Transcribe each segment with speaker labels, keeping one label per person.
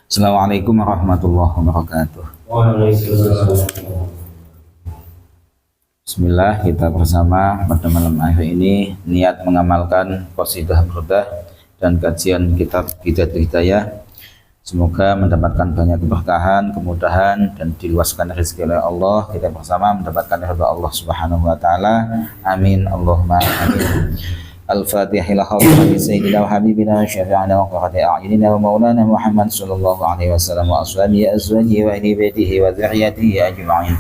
Speaker 1: Assalamualaikum warahmatullahi wabarakatuh. Bismillah, kita bersama pada malam hari ini niat mengamalkan qasidah burdah dan kajian kitab Bidayatul Hidayah. Semoga mendapatkan banyak keberkahan, kemudahan dan diluaskan rezeki oleh Allah. Kita bersama mendapatkan ridha Allah Subhanahu wa taala. Amin Allahumma amin. Al-Fatihah ila hadrati sayyidina wa habibina wa syafi'ina wa qurrati a'yunina wa maulana Muhammad sallallahu alaihi wasallam wa ashabihi azwajihi wa ahli baitihi wa dzurriyyatihi ajma'in.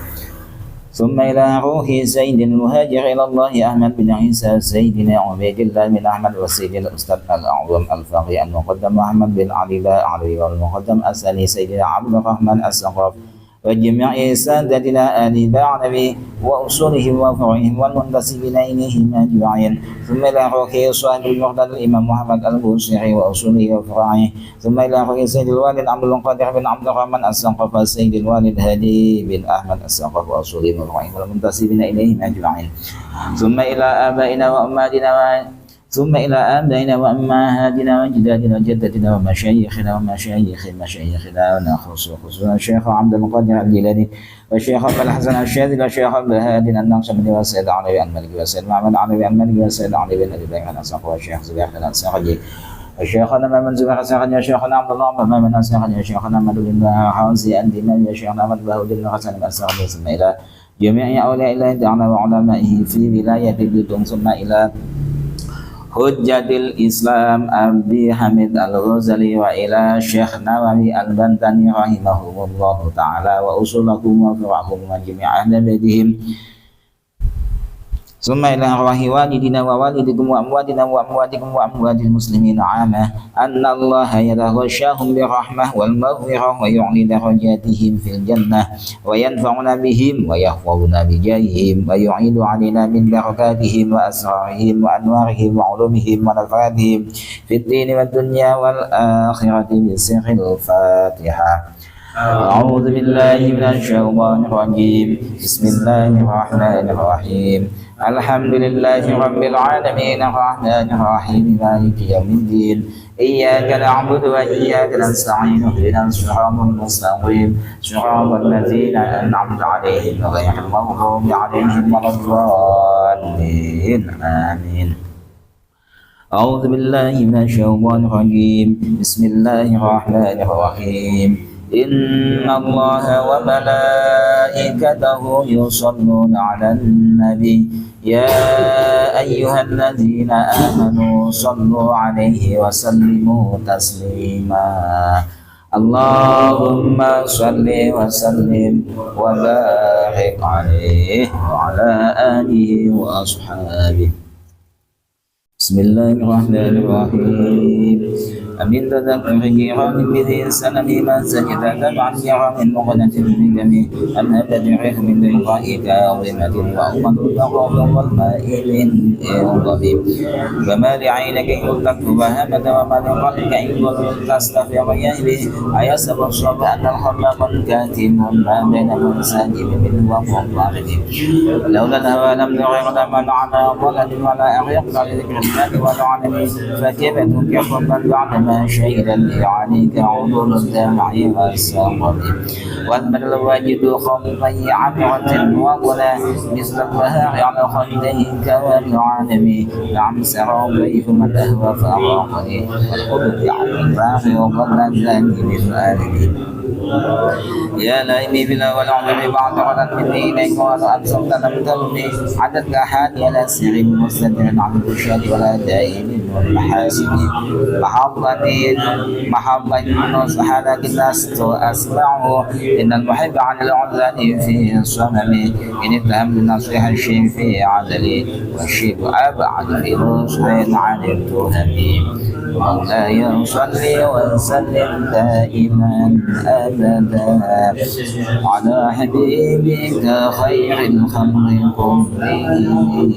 Speaker 1: Thumma ila ruhi sayyidil muhajir ila Allah Ahmad bin Isa sayyidina Ubaidillah bin Ahmad wa sayyidil Ustaz al-A'zam al-Faqih al-Muqaddam Muhammad bin Ali wal Muqaddam asani sayyidina Abdul Rahman as-Saqaf وجميع سادتنا آل بعربي وأصولهم وفروعهم والمنتسبين إليهم أجمعين ثم إلى أخوه صاحب المقتدى الإمام محمد البوصيري وأصوله وفروعه ثم إلى أخوه سيد الوالد عبد القادر بن عبد الرحمن السقف سيد الوالد هادي بن أحمد السقف وأصوله وفروعه والمنتسبين إليهم أجمعين ثم إلى آبائنا وأمهاتنا وأمهاتنا وأجدادنا وجدتنا ومشايخنا ومشايخ مشايخنا ونخص خصوصا الشيخ عبد القادر الجيلاني والشيخ عبد الحسن الشاذلي والشيخ عبد الهادي النقشبندي والسيد علي المالكي والسيد محمد علي المالكي والسيد علي بن أبي بكر الأسقف والشيخ زبير بن الأسقفي وشيخنا مامن زبير الأسقفي وشيخنا عبد الله مامن الأسقفي وشيخنا محمد بن حوزي الديناري وشيخنا أحمد بهودي بن حسن الأسقفي ثم إلى جميع أولياء الله تعالى وعلمائه في ولاية بيوتهم ثم إلى Hujjatil Islam Abi Hamid Al-Ghazali wa ila Syekh Nawawi Al-Bantani rahimahumullahu ta'ala wa usulakum wa firahum wa jami'an badihim summa ila arwahi walidina wa walidikum wa amwatina wa amwatikum wa amwatil muslimin amah anna allaha yataghashahum birahmah wal maghfirah wa yu'li darajatihim fil jannah wa yanfa'una bihim wa yahfazuna bijahihim wa yu'idu alaina min barakatihim wa asrarihim wa anwarihim wa ulumihim wa nafatihim fid dini wad dunya wal akhirati bisirril fatihah. A'udzu billahi minasy syaithanir rajim. Bismillahir rahmanir rahim. Alhamdulillahi rabbil alamin arrahmanir rahim maliki yaumiddin. Iyyaka na'budu wa iyyaka nasta'in ihdinas siratal mustaqim siratal ladzina an'amta 'alaihim ghairil maghdubi 'alaihim waladdallin. Amin. A'udzu billahi minasy syaithanir rajim. Bismillahir rahmanir rahim. Inna Allaha wa malaikatahu yusalluna 'alan nabi ya ayyuhalladzina amanu sallu 'alaihi wa sallimu taslima. Allahumma salli wa sallim wa barik 'alaihi wa 'ala alihi wa ashabihi. Bismillahirrahmanirrahim. Amin tadakkuhi rahim bidhi sanami ma sajida tab'an yaramin muqnatin min jami' an-nabati min liqa'ika azimatin wa umadul taqawum wal ma'ilin al-ghabib wa ma li'aynaka yultaku wa hamada wa ma liqalika yultaku tastafiya wa yahbi ayasabab sabba anna al-khallaqa katimun ma baina munsajib min wa qawlarihi lawla al-hawa lam nu'ayma man 'ala qaladin wa la aghyiqna li dhikrillahi wa la'anani fa kayfa tunkihun man ba'da ما شهدا لي عليك عضل الدمع والسقم والبل الواجد خلقي عبرة وغنى مثل البهار على خديك والعالم نعم سرابيه من أهوى فأراقني والخلق عن الباغي وقد أدلني بفعله يا لائمي بلا والعمر بعد غدا مني إليك ولو أنصرت لم ترني عددك حالي لا سر مستدر عن الرشاد ولا دائم والمحاسن محبة نصحك لست أسمعه إن المحب عن العذاب في صمم إن اتهم لنصيح الشيء في عدلي والشيب أبعد في نصح عن التهم مولاي صل وسلم دائما أبدا على حبيبك خير الخلق كلهم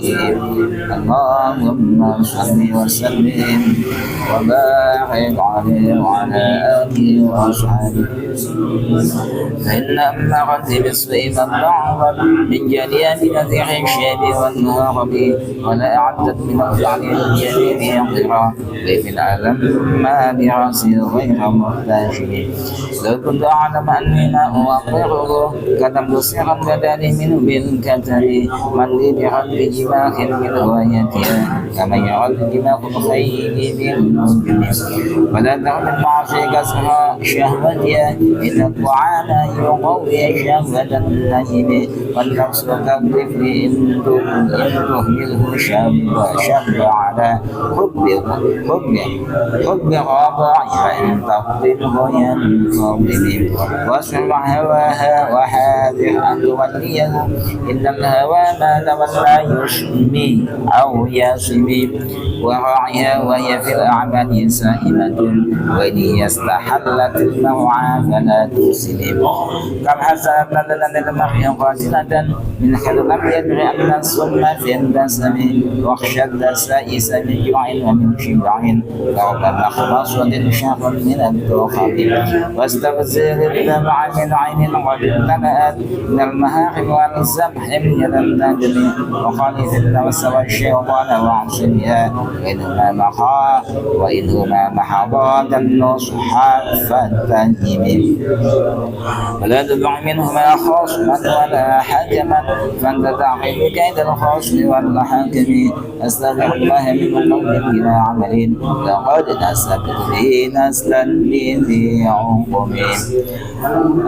Speaker 1: اللهم صل وسلم وبارك عليه وعلى آله وأصحابه فإن أمرت بسوء من ضعفت من جلية نذير الشيب والهرب ولا أعدت من الفعل الجليل قرا في العالم ما براسي غير محتاج لو كنت أعلم أني ما أوقره كتبت سرا بداني منه بالكتب من لي بقلب جماخ من هوايتها كما يرى الجماخ الخيل بالمسلم ولا تعمل معصي كسرها شهوتها إن الطعام يقوي شهوة النجم والنفس كالطفل إن تهمله شب على حب الرضاع فإن تفضله ينفضل واسمع هواها وحاذر أن توليه إن الهوى ما تولى يشمي أو يسمي وراعيها وهي في الأعمال سائمة وإن هي استحلت المرعى فلا تسلم كم حسنت لدى المرء قاتلة من خير لم يدر أن السم في الدسم واخشى الدسائس من جوع ومن شبع رب مخمصة شر من الدخل واستغزر الدمع من عين قد امتلأت من المهاقم والسمح من النجم وخالف النفس والشيطان واعصمها وإنهما محضات النصح فاتهم ولا تدع منهما خصما ولا حكما فانت تعقل كيد الخصم والحاكم استغفر الله من قول بلا عمل لقد نسبت به نسلا لذي عقم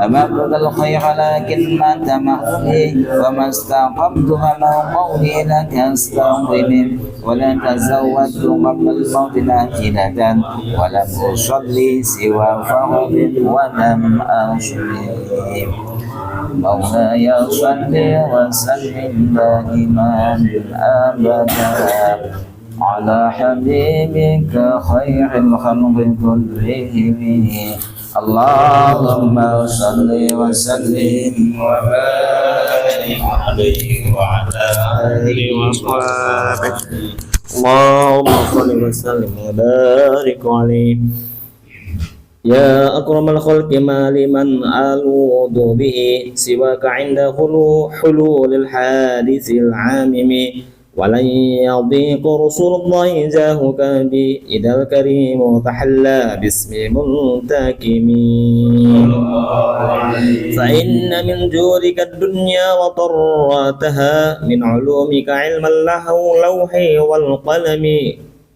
Speaker 1: أمرت الخير لكن ما تمحني وما استقمت فما قولي لك استقم ولا تزودت قبل الموت نافلة ولم أصلي سوى فرض ولم أصلي مولاي صل وسلم دائما أبدا على حبيبك خير الخلق كلهم اللهم صل وسلم وبارك عليه وعلى آله وصحبه اللهم صل وسلم وبارك عليه يا أكرم الخلق ما لمن ألوذ به سواك عند حلول الحادث العامم ولن يضيق رسول الله جاهك بي إذا الكريم تحلى باسم منتكم فإن من جودك الدنيا وضراتها من علومك علم اللوح والقلم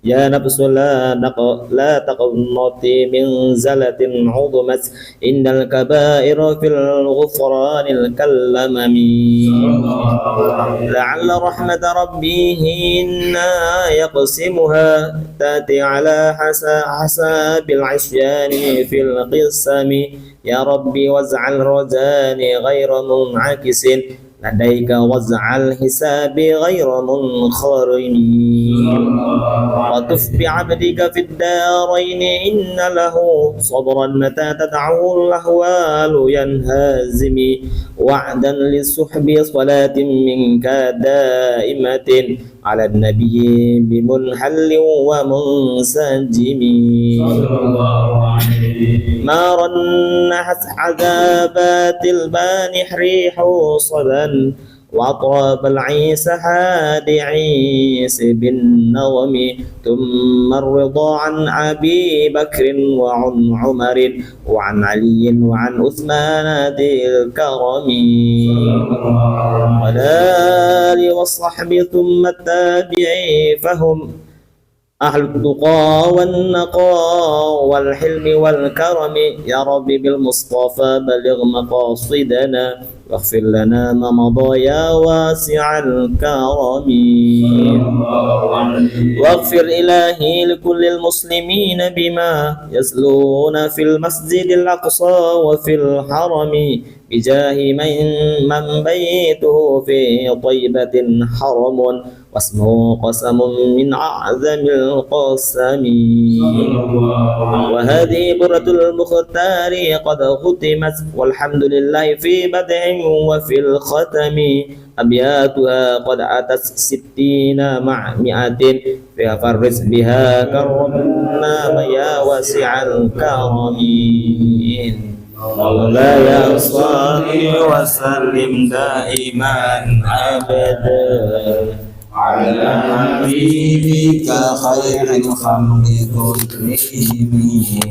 Speaker 1: يا نفس لا تقنطي من زلة عظمت إن الكبائر في الغفران الكلمم لعل رحمة ربي إنا يقسمها تأتي على حساب العصيان في القسم يا ربي واجعل رجاني غير منعكس لديك واجعل حسابي غير منخرم وطف بعبدك في الدارين إن له صبرا متى تدعو الأهوال ينهزم وعدا للسحب صلاة منك دائمة على النبي بمنحل ومنسجم ما رن عذابات البانح ريح صبا وأطراب العيس حاد عيس بالنظم ثم الرضا عن أبي بكر وعن عمر وعن علي وعن عثمان ذي الكرم والآل والصحب ثم التابعين فهم أهل التقى والنقى والحلم والكرم يا رب بالمصطفى بلغ مقاصدنا واغفر لنا ما مضى يا واسع الكرم واغفر إلهي لكل المسلمين بما يصلون في المسجد الأقصى وفي الحرم بجاه من بيته في طيبة حرم
Speaker 2: واسمه قسم من أعظم القسم وهذه برة المختار قد ختمت والحمد لله في بدء وفي الختم أبياتها قد أتت 60 مع 100 فيها فرس بها كرمنا يا واسع الكرم مولاي صل وسلم دائما أبدا على حبيبك خير الخلق كلهم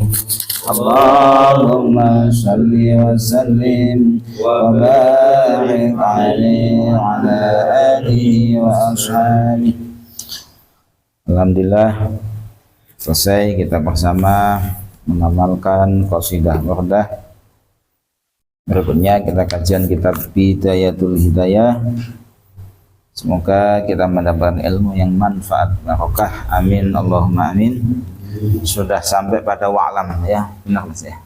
Speaker 2: اللهم صل وسلم وبارك عليه وعلى آله وأصحابه.
Speaker 1: Alhamdulillah selesai kita bersama mengamalkan qasidah burdah. Berikutnya kita kajian kitab Bidayatul Hidayah. Semoga kita mendapatkan ilmu yang manfaat barokah. Amin Allahumma amin. Sudah sampai pada wa'lam ya. Benar Mas ya.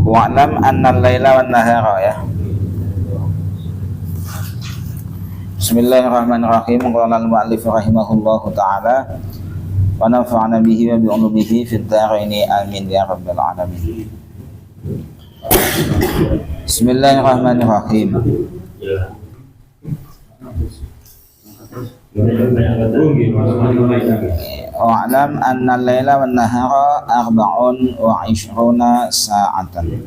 Speaker 1: Wa'lam anna al-laila wan nahara ya. Bismillahirrahmanirrahim. Qala al-mu'allif rahimahullahu ta'ala wa nafa'ana bihi wa bi ulumihi fid dharaini amin ya rabbal alamin. Bismillahirrahmanirrahim. Wa'lam anna al-laila wan nahara arba'un wa 'ishruna sa'atan.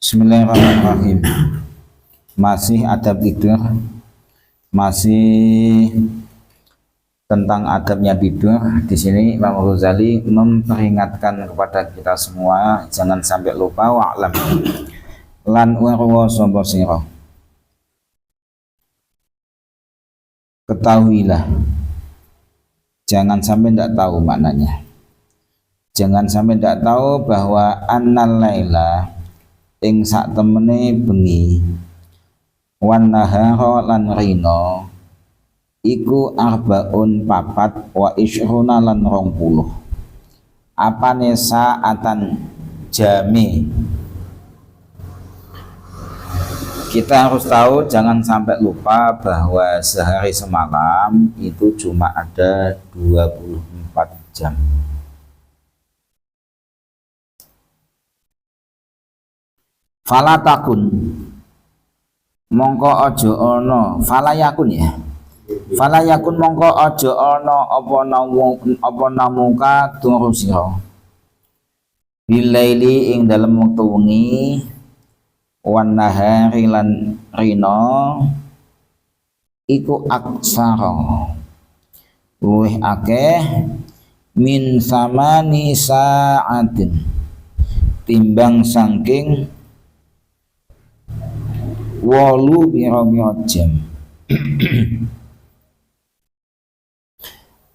Speaker 1: Bismillahirrahmanirrahim. Masih adab tidur, masih tentang adabnya tidur. Di sini Imam Ghazali memperingatkan kepada kita semua jangan sampai lupa wa'lam lan warwa sapa sira. Ketahuilah, jangan sampai tidak tahu maknanya. Jangan sampai tidak tahu bahwa annal laila ing sak temene bengi wan nahara lan rina iku arbaun papat wa ishruna lan 20. Apane saatan jami. Kita harus tahu, jangan sampai lupa bahwa sehari semalam itu cuma ada 24 jam. Falatakun mongko aja ana, falayakun ya. Falayakun mongko aja ana apa namuka turu sira. Bilaili ing dalem wektu wengi wan nahari lan rina iku aksara luwih akeh min samani sa'atin timbang saking 8 pira-pira jam.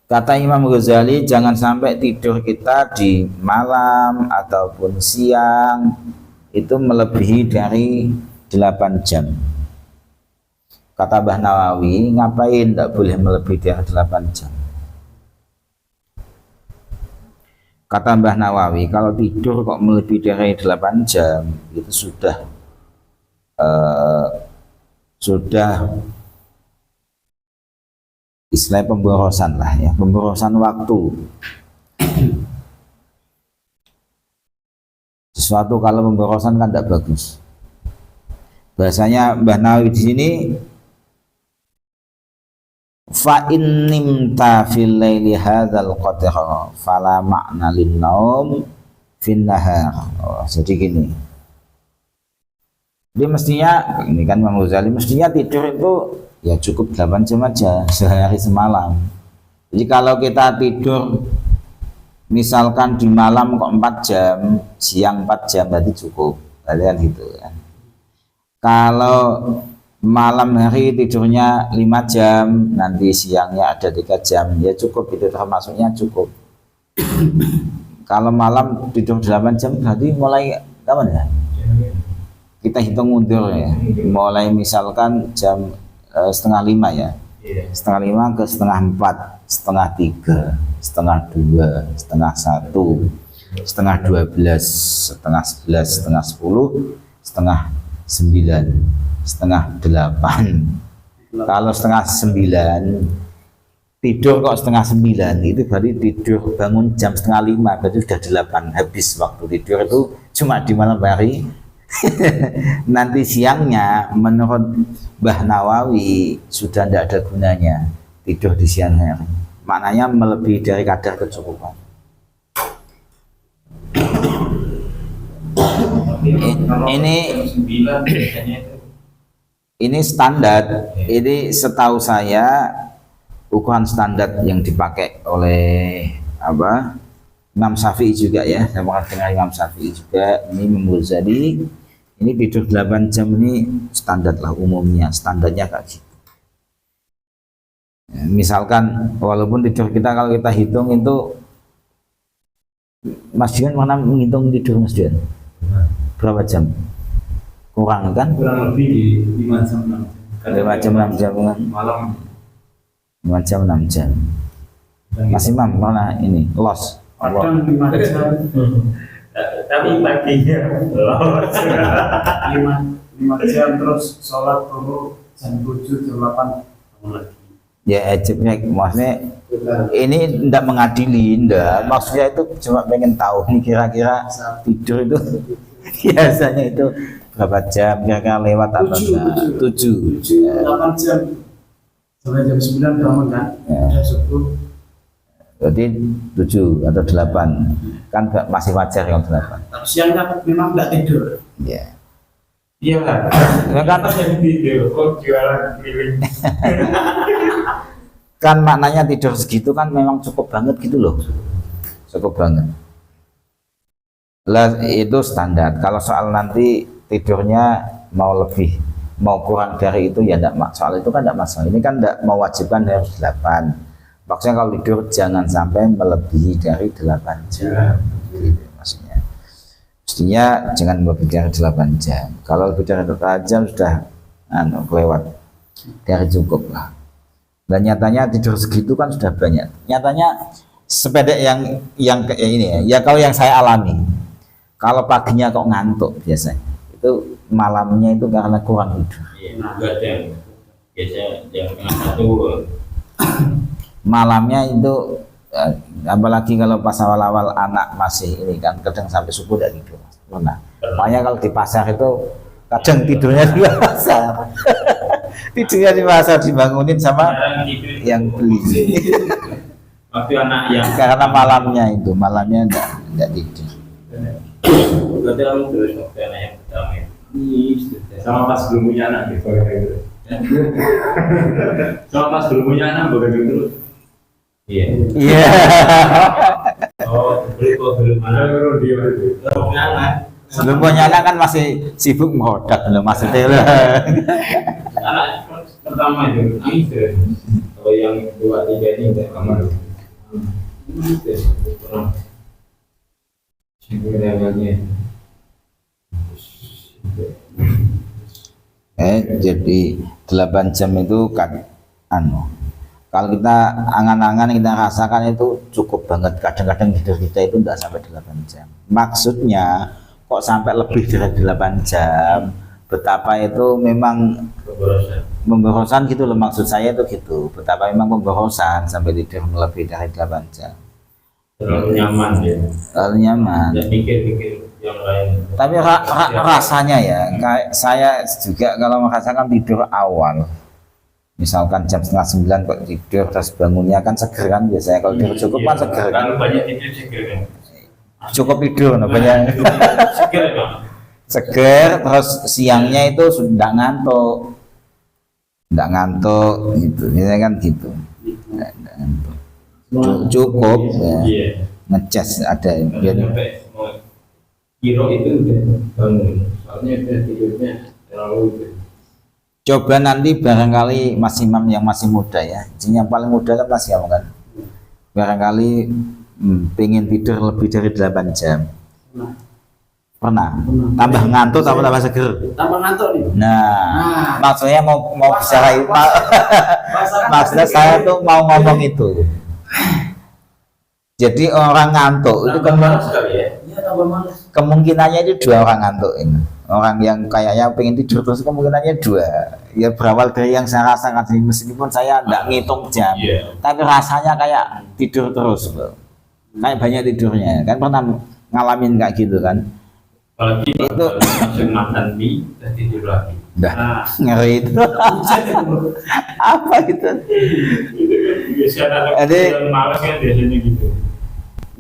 Speaker 1: Kata Imam Ghazali, jangan sampai tidur kita di malam ataupun siang itu melebihi dari 8 jam. Kata Mbah Nawawi, ngapain tidak boleh melebihi dari 8 jam? Kata Mbah Nawawi, kalau tidur kok melebihi dari 8 jam itu sudah istilah pemborosan lah ya, pemborosan waktu. Sesuatu kalau pemborosan kan tidak bagus. Bahasanya Mbah Nawawi di sini fa in nimta fil laili hadzal qadr fala ma'na lin naum fin nahar. Jadi gini, dia mestinya, ini kan Imam Ghazali, mestinya tidur itu ya cukup 8 jam aja sehari semalam. Jadi kalau kita tidur misalkan di malam kok 4 jam, siang 4 jam, berarti cukup. Kalian gitu kan. Kalau malam hari tidurnya 5 jam, nanti siangnya ada 3 jam, ya cukup, itu termasuknya cukup. Kalau malam tidur 8 jam, berarti mulai kapan ya? Kita hitung mundur ya, mulai misalkan jam setengah 5 ya, setengah 5 ke setengah 4, setengah 3, setengah 2, setengah 1, setengah 12, setengah 11, setengah 10, setengah 9, setengah 8. Kalau setengah 9 tidur kok setengah 9, itu berarti tidur bangun jam setengah 5, berarti sudah 8. Habis waktu tidur itu cuma di malam hari. Nanti siangnya menurut Mbah Nawawi sudah tidak ada gunanya tidur di siang hari, maknanya melebihi dari kadar kecukupan. Ini standar, ini setahu saya ukuran standar yang dipakai oleh Imam Syafi'i juga ya. Saya pernah dengar Imam Syafi'i juga, ini Imam Ghazali, ini tidur 8 jam ini standar lah, umumnya standarnya kayak gitu. Ya, misalkan walaupun tidur kita, kalau kita hitung itu, Mas Dian mana menghitung tidur Mas Dian? Berapa jam? Kurang kan?
Speaker 3: Kurang lebih 5 jam
Speaker 1: 5 jam 6 jam kan?
Speaker 3: Malam
Speaker 1: 5 jam 6 jam. Mas Imam mana ini? Los.
Speaker 3: Kadang 5 jam.
Speaker 2: Tapi paginya
Speaker 3: 5 jam terus sholat dulu jam 7 jam 8 bangun lagi.
Speaker 1: Ya ejibnya, maksudnya ini tidak mengadili, enggak. Maksudnya itu cuma pengen tahu nih kira-kira tidur itu biasanya itu berapa jam, kira-kira lewat apa enggak? 7
Speaker 3: 8 jam sampai jam 9 bangun kan? Ya subuh.
Speaker 1: Berarti 7 atau 8 kan masih wajar yang 8.
Speaker 3: Siangnya memang nggak tidur.
Speaker 1: Ya.
Speaker 2: iya lah.
Speaker 1: Ya kan,
Speaker 2: Yang tidur kok jualan keliling.
Speaker 1: kan maknanya tidur segitu kan memang cukup banget gitu loh, cukup banget lah, itu standar. Kalau soal nanti tidurnya mau lebih mau kurang dari itu ya enggak, soal itu kan enggak masalah. Ini kan enggak mewajibkan harus 8. Maksudnya kalau tidur jangan sampai melebihi dari 8 jam gitu maksudnya. Mestinya jangan melebihi dari 8 jam. Kalau lebih dari 8 jam sudah kelewat dari cukup lah. Dan nyatanya tidur segitu kan sudah banyak. Nyatanya sepedek yang kayak ini ya kalau yang saya alami, kalau paginya kok ngantuk biasanya, itu malamnya itu karena kurang tidur.
Speaker 2: Enggak ada yang biasanya jam setengah 1.
Speaker 1: Malamnya itu apalagi kalau pas awal-awal anak masih ini kan, kadang sampai subuh tidak tidur. Makanya kalau di pasar itu kadang tidurnya di pasar. Tidurnya di pasar dibangunin sama yang beli.
Speaker 2: Waktu anak yang
Speaker 1: Karena malamnya enggak tidur.
Speaker 2: berarti kamu terus waktu anak yang pertama ya.
Speaker 3: Sama pas belum punya anak gitu. Sama pas belum punya anak begitu terus.
Speaker 2: Iya.
Speaker 1: Iya.
Speaker 2: Oh, belum anak. Belum anak.
Speaker 1: Sebelum punya anak kan masih sibuk merodak loh maksudnya.
Speaker 2: Anak pertama itu nangis deh. Kalau yang 2, 3 ini udah kamar.
Speaker 1: Jadi 8 jam itu kan kalau kita angan-angan, kita rasakan itu cukup banget. Kadang-kadang tidur kita itu tidak sampai 8 jam. Maksudnya kok sampai lebih dari 8 jam, betapa itu memang memborosan gitu loh, maksud saya itu gitu, betapa memang memborosan sampai tidur lebih dari 8 jam.
Speaker 2: Terlalu nyaman ya.
Speaker 1: Terlalu nyaman.
Speaker 2: Tidak pikir-pikir yang lain.
Speaker 1: Tapi rasanya ya, kayak saya juga kalau merasakan tidur awal Misalkan jam setengah 9 kok tidur, terus bangunnya kan seger kan biasanya kalau tidur cukup kan seger kan.
Speaker 4: Kalau banyak tidur seger kan.
Speaker 1: Cukup tidur, no, banyak
Speaker 4: Seger kan.
Speaker 1: seger, terus siangnya itu sudah ngantuk, nggak ngantuk gitu, biasanya kan gitu. Nggak ngantuk. Cukup ya.
Speaker 4: Iya.
Speaker 1: Ngecas ada biar
Speaker 4: Sampai kiro itu udah bangun. Soalnya udah tidurnya terlalu.
Speaker 1: coba nanti barangkali Mas Imam yang masih muda ya, yang paling muda kan Mas Imam kan, barangkali pengen tidur lebih dari 8 jam. Pernah? Tambah ngantuk tambah seger.
Speaker 3: Tambah ngantuk nih.
Speaker 1: Nah, maksudnya mau bicara itu, maksudnya saya tuh mau ngomong itu. Jadi orang ngantuk itu
Speaker 4: sekali ya.
Speaker 3: Iya, tambah malas.
Speaker 1: kemungkinannya itu 2 orang ngantuk ini. Orang yang kayaknya pengen tidur terus kemungkinannya 2. Ya berawal dari yang saya rasakan sih, meskipun saya enggak ngitung jam,
Speaker 4: Iya.
Speaker 1: tapi rasanya kayak tidur terus loh. Kayak banyak tidurnya. Kan pernah ngalamin kayak gitu kan?
Speaker 4: Apalagi
Speaker 1: Itu
Speaker 4: langsung makan mie dan tidur lagi.
Speaker 1: Dah
Speaker 4: Nah,
Speaker 1: ngeri itu. Apa gitu?
Speaker 4: biasanya
Speaker 1: Jadi-
Speaker 4: yang malas kan biasanya gitu.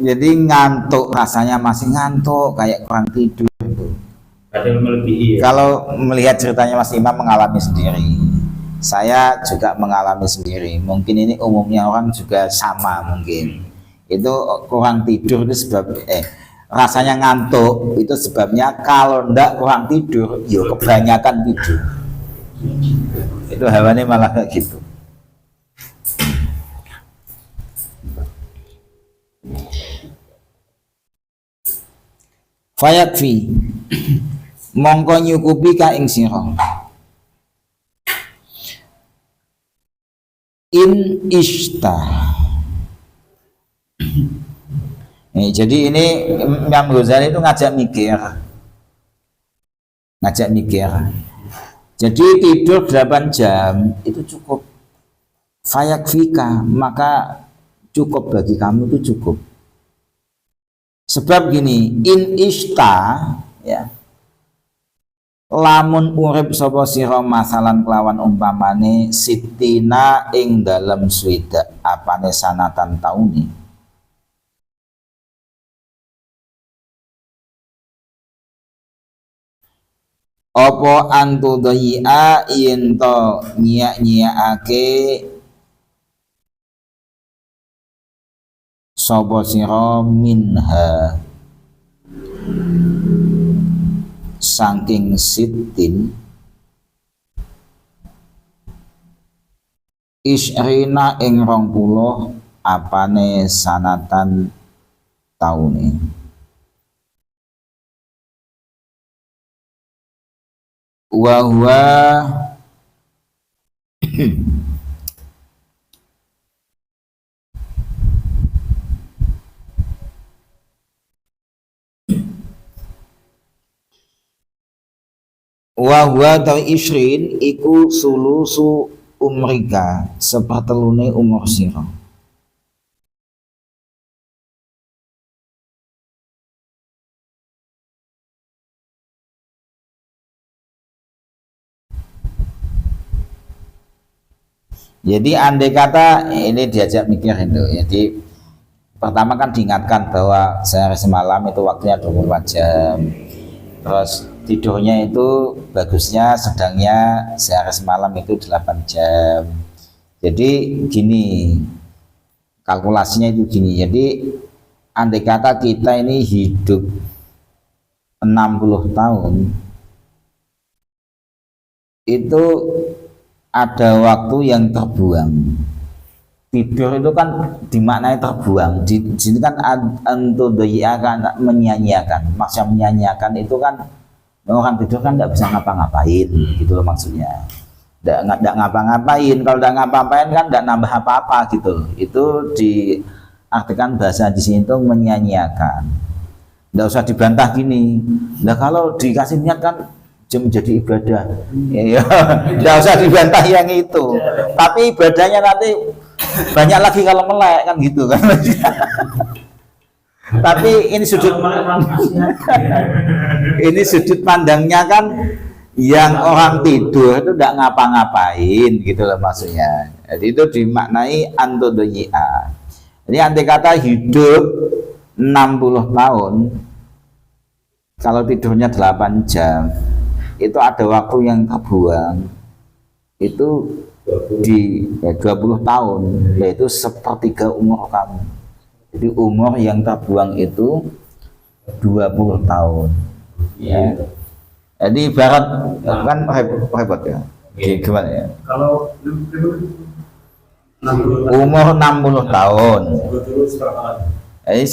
Speaker 1: Jadi ngantuk, rasanya masih ngantuk, kayak kurang tidur.
Speaker 4: Kadang melebihi ya.
Speaker 1: Kalau melihat ceritanya Mas Imam mengalami sendiri, saya juga mengalami sendiri. Mungkin ini umumnya orang juga sama mungkin. Itu kurang tidur itu sebab rasanya ngantuk itu sebabnya kalau ndak kurang tidur, yo kebanyakan tidur. Itu hewannya malah kayak gitu. Fayakfi mongko nyukupi ka ing sira in ishta. Jadi ini Imam Ghazali itu ngajak mikir. Jadi tidur 8 jam itu cukup. Fayakfika, maka cukup bagi kamu itu cukup. Sebab gini, in ishta ya. Lamun urip sapa sira masalan kelawan umpamane sitina ing dalem swidak apane sanatan tauni. Apa antudhi'a yen to nyiak-nyiakake sapa sira minha saking sitin isrina ing 20 apane sanatan taune. Wa huwa ta isrin iku sulusu umrika sepertelune umur sira. Jadi andai kata ini diajak mikir itu. Jadi pertama kan diingatkan bahwa sehari semalam itu waktunya 24 jam. Terus tidurnya itu bagusnya sedangnya sehari semalam itu 8 jam. Jadi gini, kalkulasinya itu gini. Jadi andai kata kita ini hidup 60 tahun, itu ada waktu yang terbuang. Tidur itu kan dimaknai terbuang. Di sini kan antudhi'akan menyanyiakan. Maksudnya menyanyiakan itu kan orang tidur kan nggak bisa ngapa-ngapain, gitu loh maksudnya. Nggak ngapa-ngapain. Kalau nggak ngapa-ngapain kan nggak nambah apa-apa gitu. Itu diartikan bahasa di sini itu menyanyiakan. Nggak usah dibantah gini. Nah kalau dikasih niat kan menjadi ibadah, ya, nggak usah dibantah yang itu. Tapi ibadahnya nanti banyak lagi kalau melek kan gitu kan. Tapi ini sudut pandangnya kan yang orang tidur itu tidak ngapa-ngapain gitu loh maksudnya. Jadi itu dimaknai antodoyia. Jadi andai kata hidup 60 tahun, kalau tidurnya 8 jam, itu ada waktu yang terbuang itu di 20 tahun, yaitu sepertiga umur kamu. Jadi umur yang terbuang itu 20 tahun. Ya. Jadi ibarat kan repot ya. Gimana ya?
Speaker 3: Kalau
Speaker 1: Umur 60 tahun. Jadi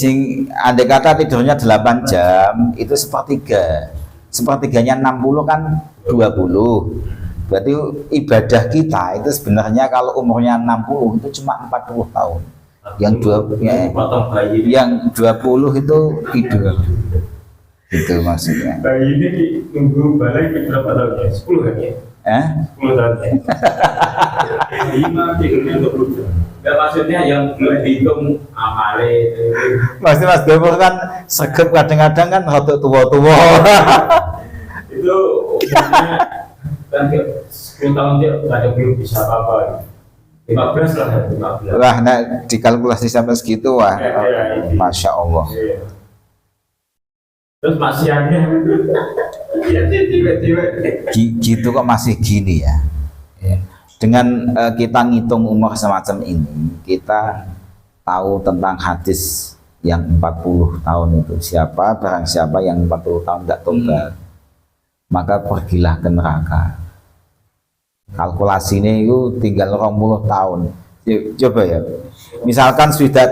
Speaker 1: andai kata tidurnya 8 jam itu sepertiga. Sepertiganya 60 kan 20. Berarti ibadah kita itu sebenarnya kalau umurnya 60 itu cuma 40 tahun. Yang 20 itu tidur. Itu maksudnya.
Speaker 3: bayi ini nunggu balik berapa tahun ya? 10 kan ya? 10 tahun ya? 5 tidurnya 20 jam.
Speaker 4: Enggak, maksudnya yang boleh dihitung amale itu.
Speaker 1: Mas Gopur kan segep kadang-kadang kan rada tua-tua.
Speaker 4: Itu umumnya kan 10 tahun dia ada belum bisa apa-apa. 15 lah, 15.
Speaker 1: Wah, nah dikalkulasi sampai segitu wah. Masya Allah.
Speaker 4: Iya. Terus maksiatnya ya tiba-tiba
Speaker 1: Gitu kok masih gini ya. Dengan kita ngitung umur semacam ini, kita tahu tentang hadis yang 40 tahun itu barang siapa yang 40 tahun tidak tobat, maka pergilah ke neraka. Kalkulasinya itu tinggal 20 tahun. Coba ya, misalkan sudah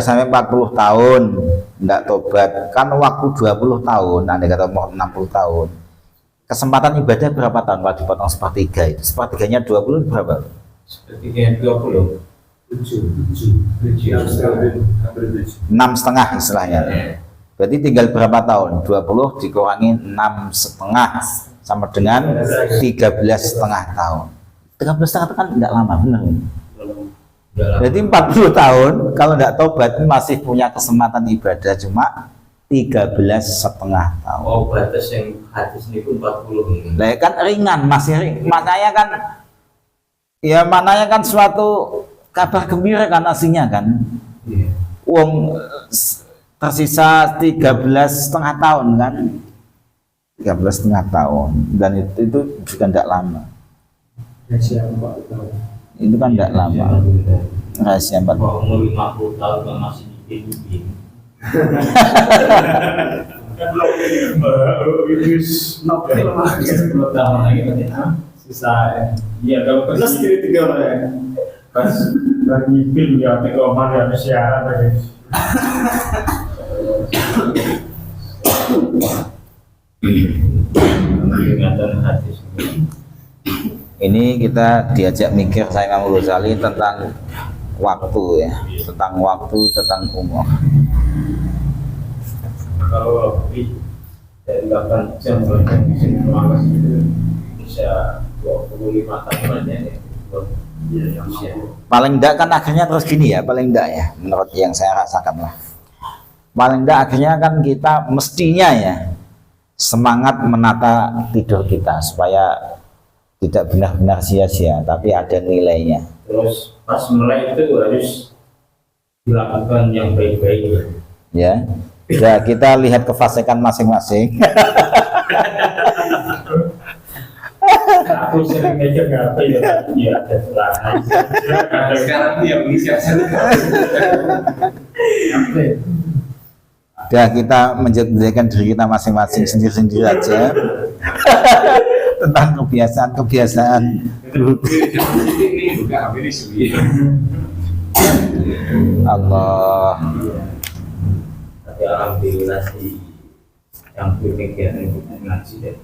Speaker 1: sampai 40 tahun tidak tobat, kan waktu 20 tahun, anda kata mau 60 tahun, kesempatan ibadah berapa tahun kalau dipotong sepertiga itu? Sepertiganya 20 berapa?
Speaker 4: sepertiga 20.
Speaker 1: 6,5 istilahnya. Berarti tinggal berapa tahun? 20 dikurangi 6,5 sama dengan 13,5 tahun. 13,5 itu kan tidak lama, benar. Jadi 40 tahun kalau tidak tobat masih punya kesempatan ibadah cuma 13,5 tahun.
Speaker 4: Oh, batas yang hadis ini pun 40 ini.
Speaker 1: Nah, kan ringan, masih maknanya kan suatu kabar gembira kan aslinya kan.
Speaker 4: Iya.
Speaker 1: Wong tersisa 13,5 tahun kan. 13,5 tahun dan itu juga tidak lama. Itu kan tidak lama. Rahasia 4 tahun.
Speaker 4: Umur 50 tahun kan masih dipilih. Tahun lagi berarti sisa ya kalau
Speaker 3: Terus kiri 3 orang ya? Pas lagi film ya, tekoman ya, siaran lagi.
Speaker 4: ingatan hadis.
Speaker 1: Ini kita diajak mikir saya Imam Ghazali tentang waktu ya, tentang waktu, tentang umur.
Speaker 4: Kalau lebih dari 8 jam kalau bisa melakukan itu bisa 25 tahun ya.
Speaker 3: Iya, yang
Speaker 1: Paling enggak kan akhirnya terus gini ya, paling enggak ya, menurut yang saya rasakan lah. Paling enggak akhirnya kan kita mestinya ya semangat menata tidur kita supaya tidak benar-benar sia-sia, tapi ada nilainya.
Speaker 4: Terus pas mulai itu harus dilakukan yang baik-baik.
Speaker 1: Ya, ya kita lihat kefasikan masing-masing.
Speaker 4: Aku sering meja apa ya, ya ada celana. Sekarang dia menginisiasi.
Speaker 1: Ya kita menjadikan diri kita masing-masing sendiri-sendiri aja tentang kebiasaan-kebiasaan. Allah.
Speaker 4: Tapi alhamdulillah sih yang kegiatan ngaji dan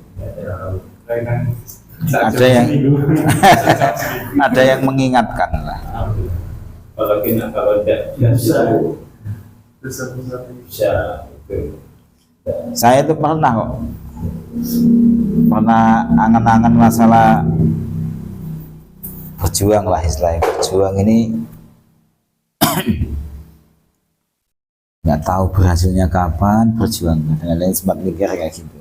Speaker 1: ada yang mengingatkan lah.
Speaker 4: kalau tidak bisa
Speaker 1: Saya itu pernah kok, angan-angan masalah berjuang lah istilahnya. Berjuang ini nggak tahu berhasilnya kapan, berjuang. Kadang-kadang sempat mikir kayak gitu.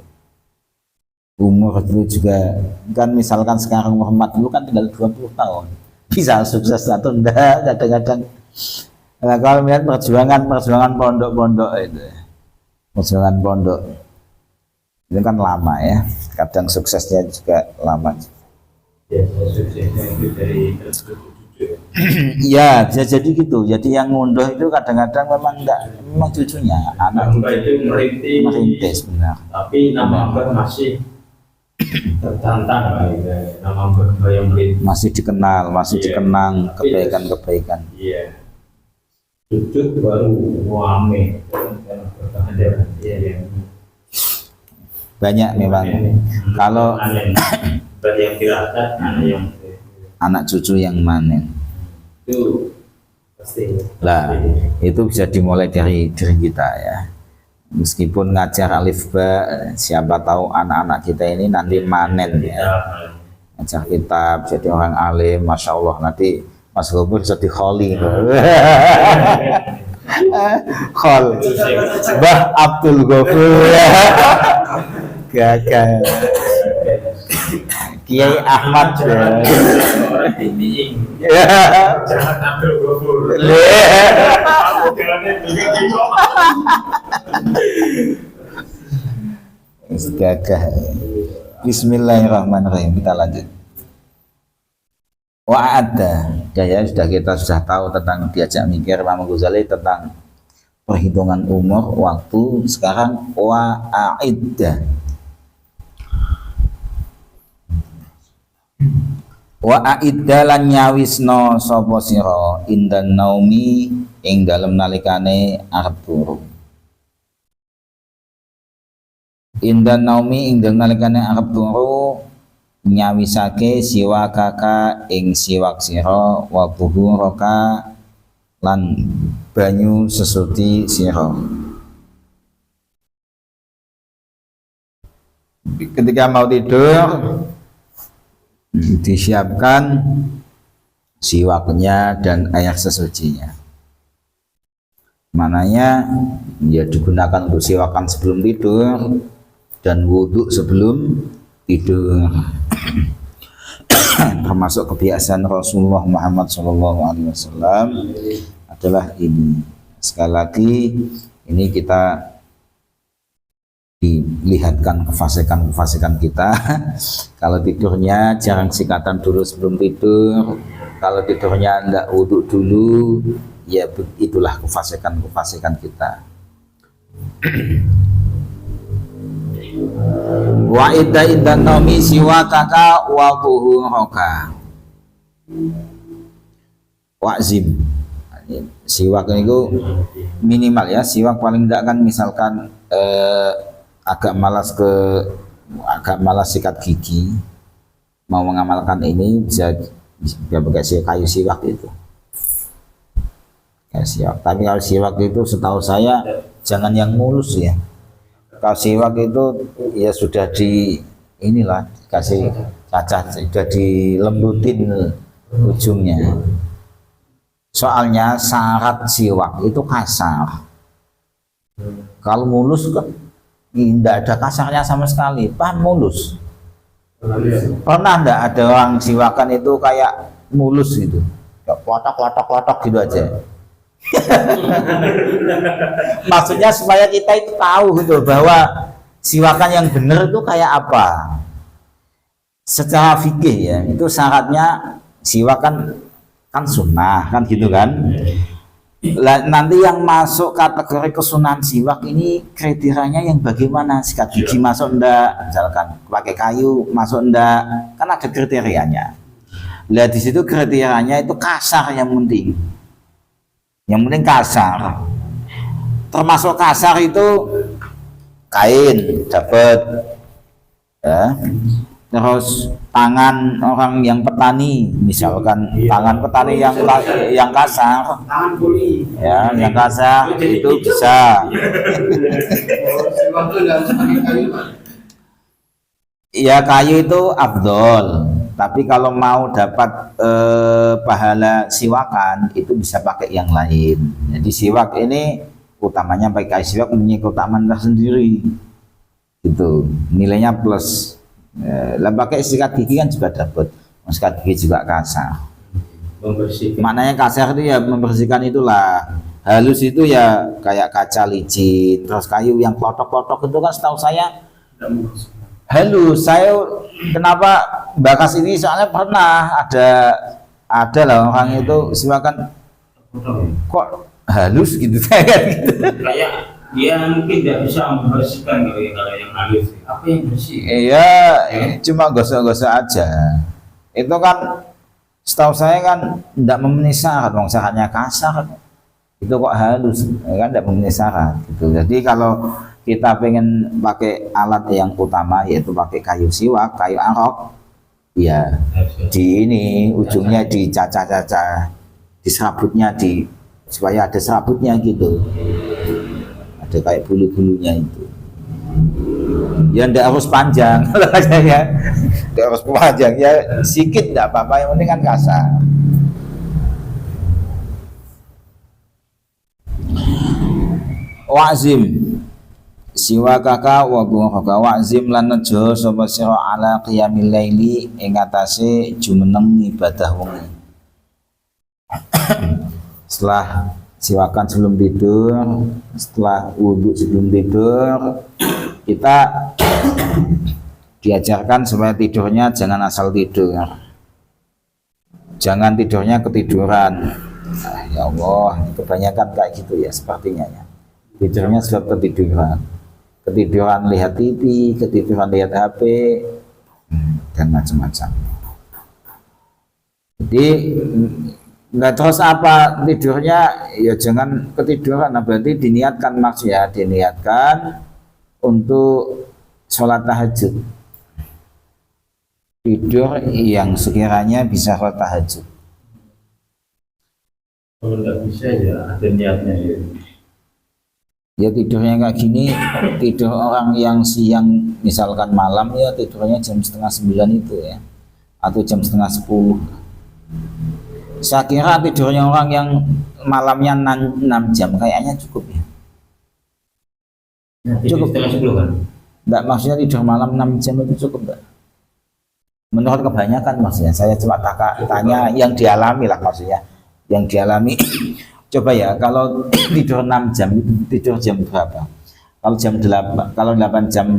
Speaker 1: umur itu juga kan, misalkan sekarang Muhammad dulu kan tinggal 20 tahun bisa sukses atau enggak kadang-kadang. Nah, kalau melihat perjuangan pondok-pondok itu, perjuangan pondok itu kan lama ya, kadang suksesnya juga lama.
Speaker 4: Ya, suksesnya itu dari tertutup.
Speaker 1: Ya bisa jadi gitu, jadi yang ngunduh itu kadang-kadang memang enggak, memang cucunya anak
Speaker 4: itu
Speaker 1: merintis benar,
Speaker 4: tapi nama Mbak masih tertantang gitu. Nama Mbak yang merintis
Speaker 1: masih dikenal, masih dikenang kebaikan-kebaikan.
Speaker 4: iya cucu baru wame dan bertahan ya
Speaker 1: Banyak memang kalau
Speaker 4: dari yang dirasa ada yang
Speaker 1: anak cucu yang manen.
Speaker 4: itu pasti.
Speaker 1: Lah, itu bisa dimulai dari diri kita ya. Meskipun ngajar alif ba, siapa tahu anak-anak kita ini nanti manen ya. Ngajar kitab jadi orang alim, masya Allah, nanti Mas Gobur jadi kholi. Khol, Bah Abdul Ghafur. Gagal. Kiai Ahmad ya.
Speaker 4: Orang ini jangan ambil gofur. Aku jalannya
Speaker 1: Gagah. Bismillahirrahmanirrahim. Kita lanjut. Wa'adda. Ya, kita sudah tahu tentang diajak mikir Imam Ghazali tentang perhitungan umur, waktu. Sekarang wa'idda. Wa aiddalan nyawisno sapa sira indan naumi ing dalem nalikane arep turu. Indan naumi ing dalem nalikane arep turu nyawisake siwa kaka ing siwak sira wa buhuraka lan banyu sesuti sira. Ketika mau tidur disiapkan siwaknya dan air sesucinya. Mananya ya digunakan untuk siwakan sebelum tidur dan wudhu sebelum tidur. Termasuk kebiasaan Rasulullah Muhammad SAW adalah ini. Sekali lagi ini kita dilihatkan kefasikan kita. Kalau tidurnya jarang sikatan dulu sebelum tidur, kalau tidurnya enggak wudhu dulu, ya itulah kefasikan kita. Wa idda iddan naumi siwakaka wa buhuraka wa'zim. Siwak itu minimal ya, siwak paling enggak kan misalkan agak malas sikat gigi, mau mengamalkan ini bisa pakai kayu siwak itu. Kayu siwak. Tapi kalau siwak itu setahu saya jangan yang mulus ya. Kalau siwak itu ya sudah di inilah kasih cacah, sudah dilembutin ujungnya. Soalnya syarat siwak itu kasar. Kalau mulus kan tidak ada kasarnya sama sekali, pan mulus. Pernah enggak ada orang siwakan itu kayak mulus gitu, klotok gitu aja. Maksudnya supaya kita itu tahu gitu bahwa siwakan yang benar itu kayak apa. Secara fikih ya, itu syaratnya siwakan kan sunnah kan gitu kan. Nanti yang masuk kategori kesunahan siwak ini kriterianya yang bagaimana, sikat gigi masuk enggak, misalkan pakai kayu masuk enggak, kan ada kriterianya. Lihat di situ kriterianya itu kasar yang penting kasar. Termasuk kasar itu kain dapat ya. Terus tangan orang yang petani, misalkan tangan petani yang kasar, ya, yang kasar itu bisa. Ya kayu itu afdol, tapi kalau mau dapat pahala siwakan itu bisa pakai yang lain. Jadi siwak ini utamanya pakai kayu siwak mempunyai keutamaan tersendiri, itu nilainya plus. Lah pakai sikat gigi kan juga dapat. Sikat gigi juga kasar.
Speaker 4: Membersihkan.
Speaker 1: Maknanya kasar itu ya membersihkan itulah. Halus itu ya kayak kaca licin, terus kayu yang klotok-klotok itu kan setahu saya halus. Saya kenapa bakas ini soalnya pernah ada lah orang itu silakan kok halus gitu saya gitu.
Speaker 4: Kayak dia mungkin tidak bisa membersihkan kalau yang halus. Apa yang bersih?
Speaker 1: Iya, cuma gosok-gosok aja. Itu kan setahu saya kan tidak memenuhi syarat, syaratnya kasar. Itu kok halus, kan tidak memenuhi syarat gitu. Jadi kalau kita pengen pakai alat yang utama yaitu pakai kayu siwak, kayu arok, ya di ini ujungnya dicaca-caca, di serabutnya supaya ada serabutnya gitu, ada kayak bulu-bulunya itu. Ya tidak harus panjang, ya tidak harus panjang, ya sedikit tidak apa-apa, yang penting kan kasar. Wa'zim siwa kaka wa buhaka wa'zim lan nejo sapa sira ala qiyamil laili ing atase jumeneng ibadah wengi. Setelah siwakan sebelum tidur, setelah wudhu sebelum tidur, kita diajarkan supaya tidurnya jangan asal tidur, jangan tidurnya ketiduran. Ya Allah, kebanyakan kayak gitu ya sepertinya ya. Tidurnya sebab ketiduran lihat TV, ketiduran lihat HP, dan macam-macam. Jadi nggak terus apa tidurnya, ya jangan ketiduran. Nah, berarti diniatkan, maksudnya diniatkan untuk sholat tahajud, tidur yang sekiranya bisa sholat tahajud.
Speaker 4: Kalau nggak bisa ya ada niatnya ya.
Speaker 1: Ya tidurnya kayak gini, tidur orang yang siang misalkan malam ya tidurnya jam 8:30 itu ya, atau jam 9:30. Saya kira tidurnya orang yang malamnya 6 jam kayaknya cukup ya. Cukup.
Speaker 4: 9:30 kan?
Speaker 1: Enggak, maksudnya tidur malam 6 jam itu cukup enggak? Menurut kebanyakan maksudnya, saya cuma tanya yang dialami lah maksudnya, yang dialami. Coba ya, kalau tidur 6 jam, tidur jam berapa? Kalau jam 8, kalau 8 jam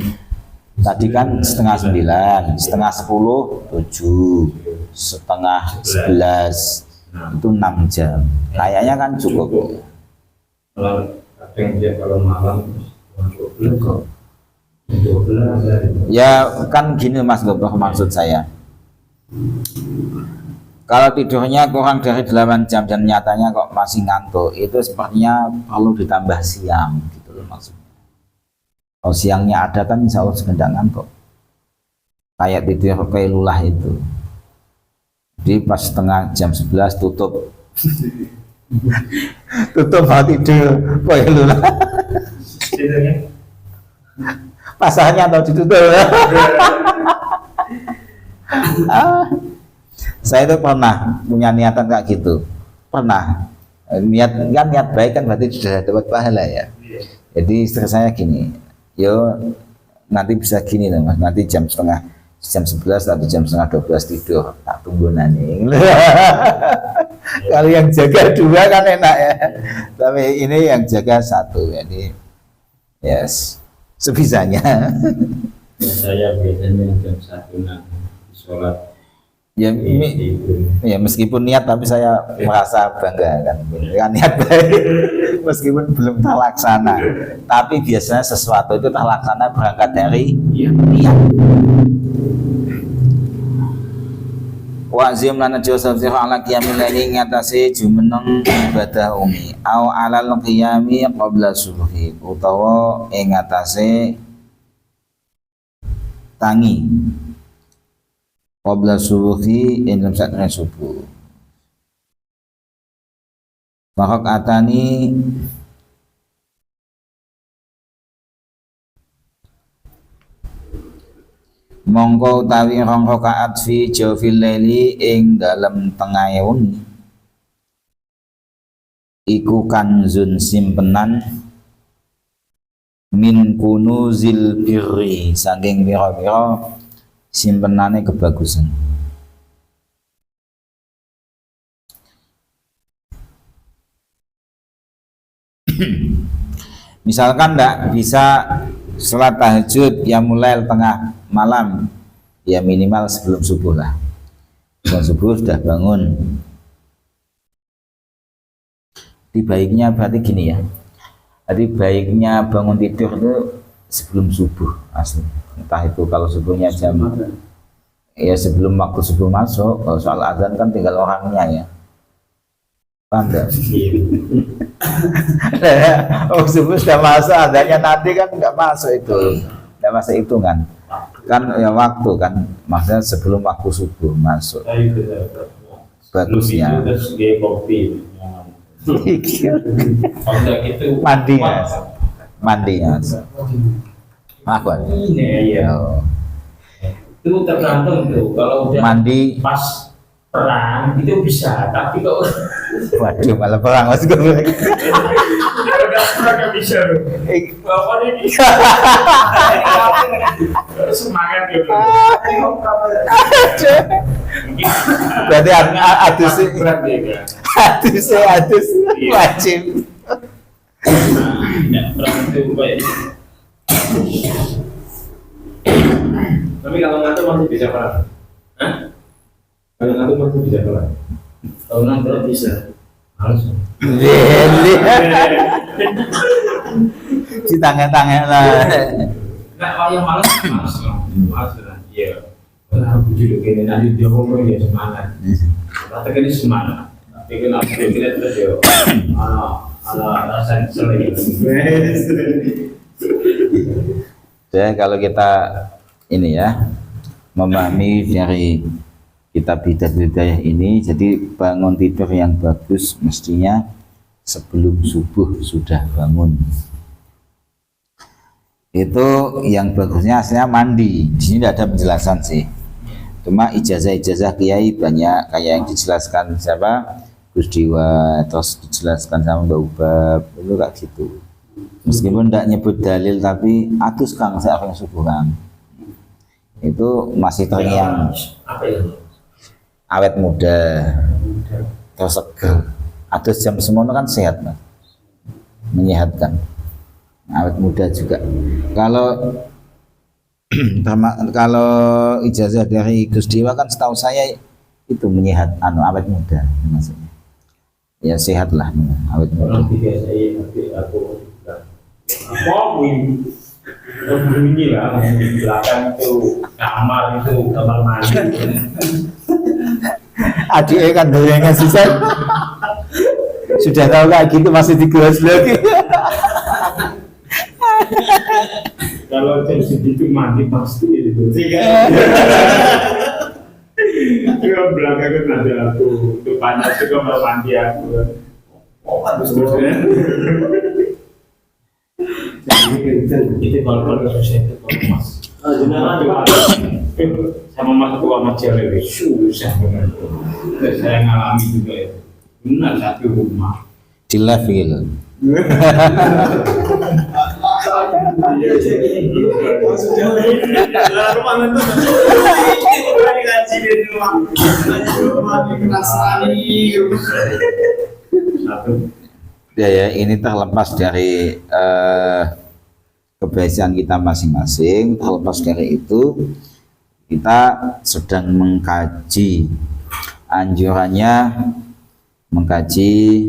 Speaker 1: tadi kan 8:30, 9:30, 7, 10:30, itu 6 jam. Kayaknya kan cukup.
Speaker 4: Kalau kadang dia kalau malam cukup.
Speaker 1: Ya kan gini Mas Gobloh, maksud saya. Kalau tidurnya kurang dari 8 jam dan nyatanya kok masih ngantuk, itu sepertinya perlu ditambah siang gitu loh maksudnya. Kalau siangnya ada kan insya Allah sekedar ngantuk. Kayak tidur kailulah itu. Jadi pas jam 11 tutup. Tutup mau tidur kailulah. Pasarnya atau ditutup. Saya itu pernah punya niatan kayak gitu, pernah niat baik kan berarti sudah dapat pahala ya. Jadi istri saya gini, yo nanti bisa gini loh Mas, nanti jam 11 atau jam 11:30 tidur, tak tunggu nanti. Kalau yang jaga 2 kan enak ya, tapi ini yang jaga 1, jadi yes sebisanya.
Speaker 4: Saya biasanya jam 1 nanti sholat.
Speaker 1: Ya, ya meskipun niat tapi saya merasa bangga kan niat baik meskipun belum terlaksana, tapi biasanya sesuatu itu terlaksana berangkat dari niat. Wa'zim lana jawab ala qiyamil laili ngatasi jumeneng ibadah umi au alal qiyami qabla subuhi utawa ing ngatasi tangi qabla subuhi ing dalam saat subuh. Atani mongko utawi 2 rakaat fi jawfil laili ing dalem tengahe wengi iku kanzun simpenan min kunuzil birri saking pira-pira simpenane kebagusan. Misalkan enggak bisa sholat tahajud ya mulai tengah malam, ya minimal sebelum subuh lah. Sebelum subuh sudah bangun. Jadi baiknya berarti gini ya. Jadi baiknya bangun tidur itu sebelum subuh asli. Entah itu kalau subuhnya jam ya sebelum waktu subuh masuk. Kalau soal azan kan tinggal orangnya ya. Paham enggak? Oh subuh sudah masuk, adanya nanti kan nggak masuk itu, nggak masuk hitungan kan ya waktu kan, maksudnya sebelum waktu subuh masuk. Bagusnya mandi mas, mandi mas, makwan.
Speaker 4: Itu tergantung tuh, kalau udah
Speaker 1: mandi
Speaker 4: pas perang itu bisa, tapi kalau
Speaker 1: waduh malah perang mas gue.
Speaker 4: nggak bisa loh. Bapak ini semangat gitu.
Speaker 1: Berarti adus
Speaker 4: berat ya.
Speaker 1: adus wajib.
Speaker 4: Ya, perang itu baik. Tapi kalau ngantuk masih bisa perang. Hah? Kalau ngantuk masih bisa perang. Kalau ngantuk bisa. Harus.
Speaker 1: Si tangan-tangan lah.
Speaker 4: Nah, kalau yang malas lah. Iya. Aku juga gini nanti dia ngomong ya semangat. Kata ini semangat. Tapi kan aku kira terus ya. Ala rasa selain.
Speaker 1: Ya kalau kita ini ya memahami dari kitab Hidayah ini, jadi bangun tidur yang bagus mestinya sebelum subuh sudah bangun. Itu yang bagusnya aslinya mandi. Di sini tidak ada penjelasan sih. Cuma ijazah kiai banyak, kayak yang dijelaskan siapa Gus Diwa, terus dijelaskan sama Mbak Ubab, itu kayak gitu. Meskipun tidak nyebut dalil, tapi atus kang saya akan subuh kang. Itu masih terngiang.
Speaker 4: Apa ya?
Speaker 1: Awet muda, terus seger. Atus jam semono kan sehat mas, menyehatkan. Awet muda juga. Kalau ijazah dari Gus Dewa kan setahu saya itu menyehat, awet muda maksudnya. Ya sehat lah, awet muda.
Speaker 4: Orang tiga saya nanti aku mau bunyi lah, belakang itu kamar mandi.
Speaker 1: Adiknya kan doyangan susah. Sudah tahu kayak gitu masih digelas lagi.
Speaker 4: Kalau jam segitu mandi pasti itu. Juga belakang kan nanti aku depannya juga mau mandi aku. Oh harus terus ya. Itu kalau susah itu mas. Sama mas tua mas cewek susah benar. Saya ngalami juga ya. Benar satu rumah.
Speaker 1: Di level. Ya, ini terlepas dari kebiasaan kita masing-masing. Terlepas dari itu, kita sedang mengkaji anjurannya, mengkaji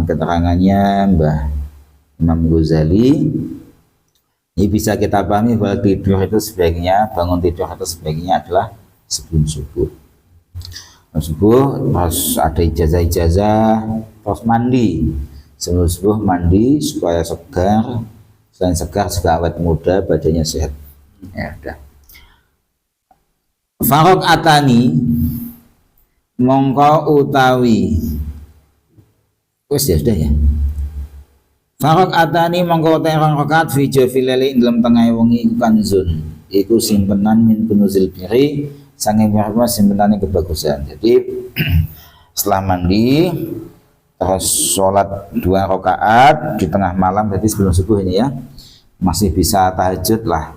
Speaker 1: keterangannya Mbah Imam Ghazali. Ini bisa kita pahami bahwa tidur itu sebaiknya, bangun tidur itu sebaiknya adalah sebelum subuh. Subuh harus ada ijazah, terus mandi. Sebelum subuh mandi supaya segar. Selain segar juga awet muda, badannya sehat. Ya udah. Farok atani mongko utawi. Wes ya sudah ya. Farok atani mongko utawi rong rakaat fi jawfil laili dalam tengah wengi iku kanzun. Iku simpenan min kunuzil biri sange berapa simpenane kebagusan. Jadi setelah mandi terus sholat 2 rakaat di tengah malam, jadi sebelum subuh ini ya, masih bisa tahajud lah.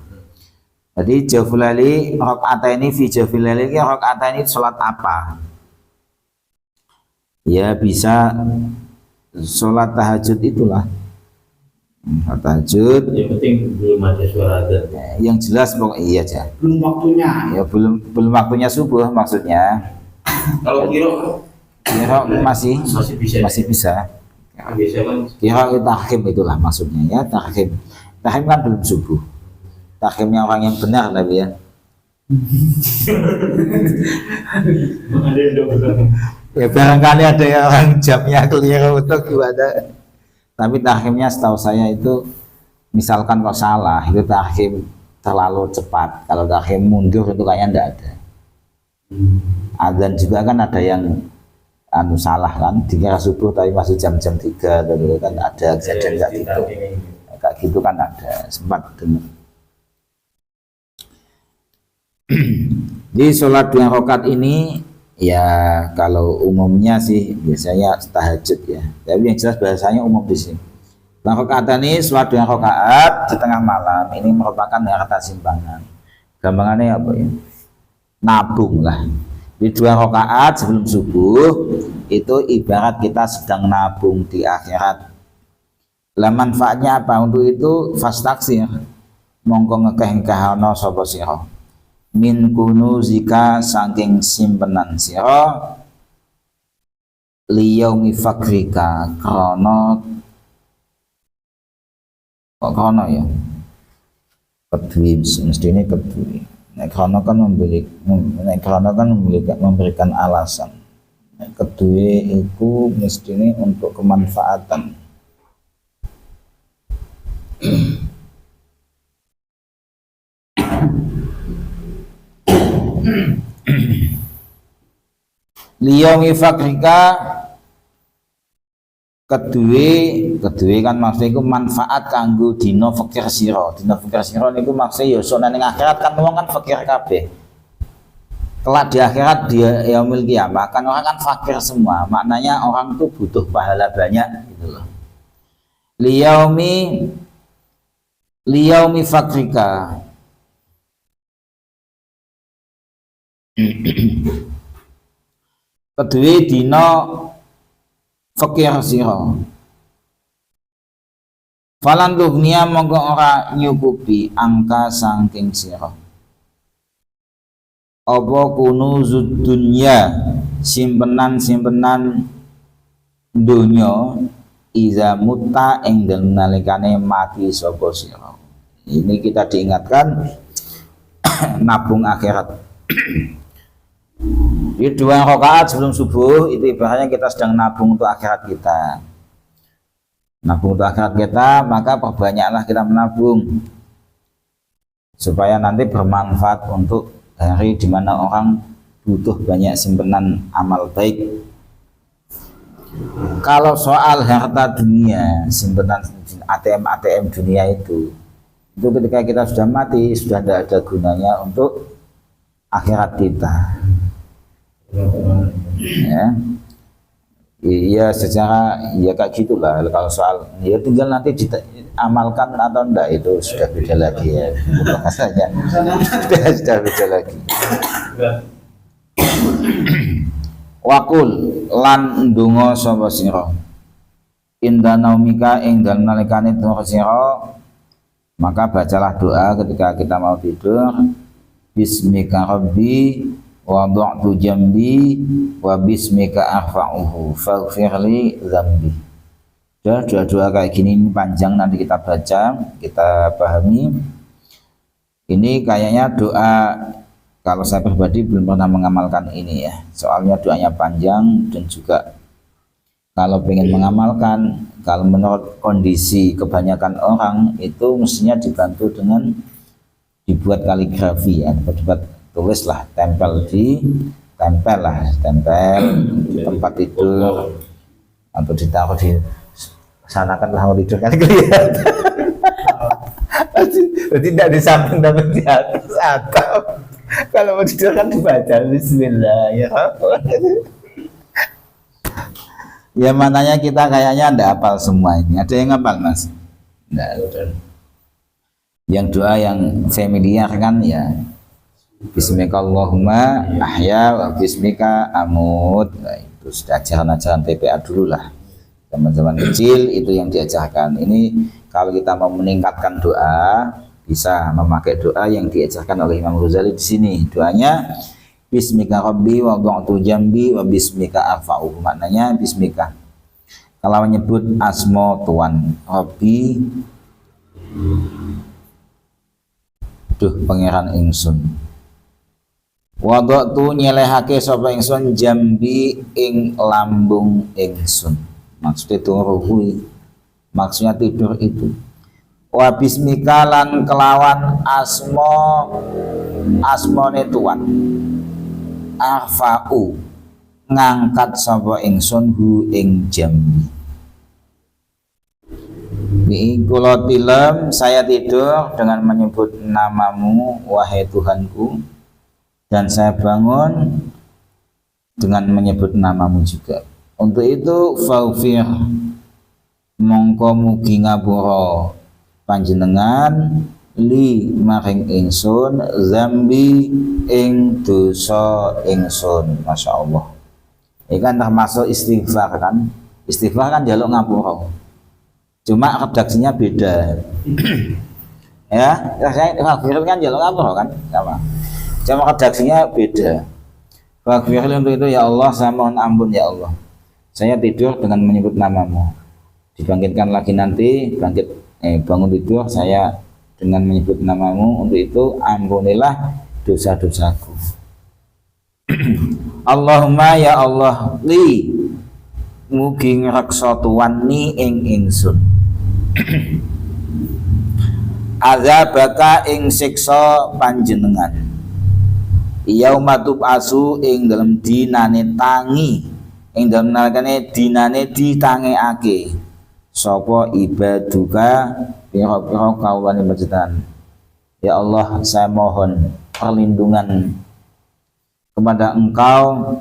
Speaker 1: Jadi jawful laili rakaataini fi jawfil laili rakaataini salat apa? Ya bisa salat tahajud itulah. Salat tahajud.
Speaker 4: Yang penting belum ada suara adzan.
Speaker 1: Yang jelas pokoknya iya aja.
Speaker 5: Belum waktunya.
Speaker 1: Ya belum waktunya subuh maksudnya.
Speaker 4: Kalau kira
Speaker 1: masih
Speaker 4: bisa.
Speaker 1: masih bisa.
Speaker 4: Biasa kan
Speaker 1: Kira takhim itulah maksudnya ya takhim. Takhim kan belum subuh. Takhimnya orang yang benar tapi ya.
Speaker 4: ada yang benar.
Speaker 1: Ya barangkali ada yang orang jamnya keliru untuk gimana. Tapi takhimnya setahu saya itu misalkan kok salah itu takhim terlalu cepat. Kalau takhim mundur itu kayaknya enggak ada. Adzan juga kan ada yang salah kan dikira subuh tapi masih jam-jam 3 gitu kan ada kejadian kayak gitu. Kayak gitu kan ada sempat dengar. Di sholat 2 rakaat ini ya kalau umumnya sih biasanya tahajud ya. Tapi yang jelas bahasanya umum di sini. 2 rakaat ini sholat 2 rakaat di tengah malam ini merupakan harta simpanan. Gampangannya apa ya? Nabung lah. Di 2 rakaat sebelum subuh itu ibarat kita sedang nabung di akhirat. Lah manfaatnya apa untuk itu? Fastaksir mongko ngekeh-ngekehana sapa sira min kunuzika saking simpenan sira liyaumi fakrika krana ya kedui mestine kedui nek krana kan memberikan alasan nek kedui itu mestine untuk kemanfaatan. Liyaumi fakrika kedue kan maksudnya itu manfaat kanggo dina fakir sira. Dina fakir sira niku maksudnya ya sok ning akhirat kan wong kan fakir kabeh. Kelak di akhirat dia yaumil kiamah kan orang kan fakir semua. Maknanya orang tuh butuh pahala banyak gitu loh. Liyaumi fakrika kedua dina fakir sira falan dunia monggo ora nyukupi angka saking sira apa kunuzud dunya simpenan donya iza mutta ing dalem nalikane mati sapa sira. Ini kita diingatkan nabung akhirat. Di 2 rakaat sebelum subuh itu ibaratnya kita sedang nabung untuk akhirat kita. Nabung untuk akhirat kita, maka perbanyaklah kita menabung supaya nanti bermanfaat untuk hari di mana orang butuh banyak simpenan amal baik. Kalau soal harta dunia, simpenan ATM dunia itu ketika kita sudah mati sudah tidak ada gunanya untuk akhirat kita. Ya, iya secara ya kayak gitulah. Kalau soal ya tinggal nanti diamalkan atau enggak itu sudah beda lagi ya. Rasanya sudah beda lagi. Wakul lan ndonga sapa sira inda naumika ing dalem nalikane turu sira maka bacalah doa ketika kita mau tidur. Bismika rabbi wada'tu jambi wa bismika arfa'uhu faghfirli dzambi. Doa-doa kayak gini ini panjang, nanti kita baca, kita pahami. Ini kayaknya doa, kalau saya pribadi belum pernah mengamalkan ini ya. Soalnya doanya panjang dan juga kalau pengen mengamalkan, kalau menurut kondisi kebanyakan orang itu mestinya dibantu dengan dibuat kaligrafi ya, dibuat tulis lah, tempel di tempat tidur atau ditaruh di sana kan lah tidur kan kelihatan. Tidak di samping tapi di atas atap. Kalau mau tidur kan dibaca Bismillahirrahmanirrahim. Ya mananya kita kayaknya ndak hafal semua ini. Ada yang hafal Mas? Ndak. Yang doa yang familiar kan ya, Bismika Allahumma ahya wa bismika amut. Nah, itu sudah ajaran-ajaran TPA dulu lah. Zaman-zaman kecil itu yang diajarkan. Ini kalau kita mau meningkatkan doa, bisa memakai doa yang diajarkan oleh Imam Ghazali di sini. Doanya Bismika Rabbi wa wada'tu jambi wa bismika arfa'u. Maknanya bismika. Kalau menyebut asma Tuhan Rabbi, duh pangeran ingsun. Wada'tu nyelehake sapa ingsun jambi ing lambung ingsun. Maksudnya turu kuwi. Maksudnya tidur itu. Wa bismika lan kelawan asmane Tuhan. Arfa'u ngangkat sapa ingsun hu ing jambi. Bi kula tilem saya tidur dengan menyebut namamu wahai Tuhanku, dan saya bangun dengan menyebut namamu juga. Untuk itu faufir mongko mugi ngapura panjenengan li maring ingsun zambi ing dosa ingsun. Masya Allah, ini kan termasuk istighfar kan. Istighfar kan jaluk ngapura, cuma redaksinya beda. Ya, saya kan jaluk ngapura kan sama, cuma redaksinya beda. Faghfir untuk itu ya Allah, saya mohon ampun ya Allah, saya tidur dengan menyebut namamu. Dibangkitkan lagi nanti, bangun tidur saya dengan menyebut namamu. Untuk itu ampunilah dosa-dosaku. Allahumma ya Allah li mugi ngreksa tuwani ing ingsun. Azabaka ing siksa panjenengan. Yauma tub'asu ing dalem dinane tangi, ing dalem nalikane dinane ditangekake sapa ibaduka pira-pira kawulane panjenengan. Ya Allah, saya mohon perlindungan kepada Engkau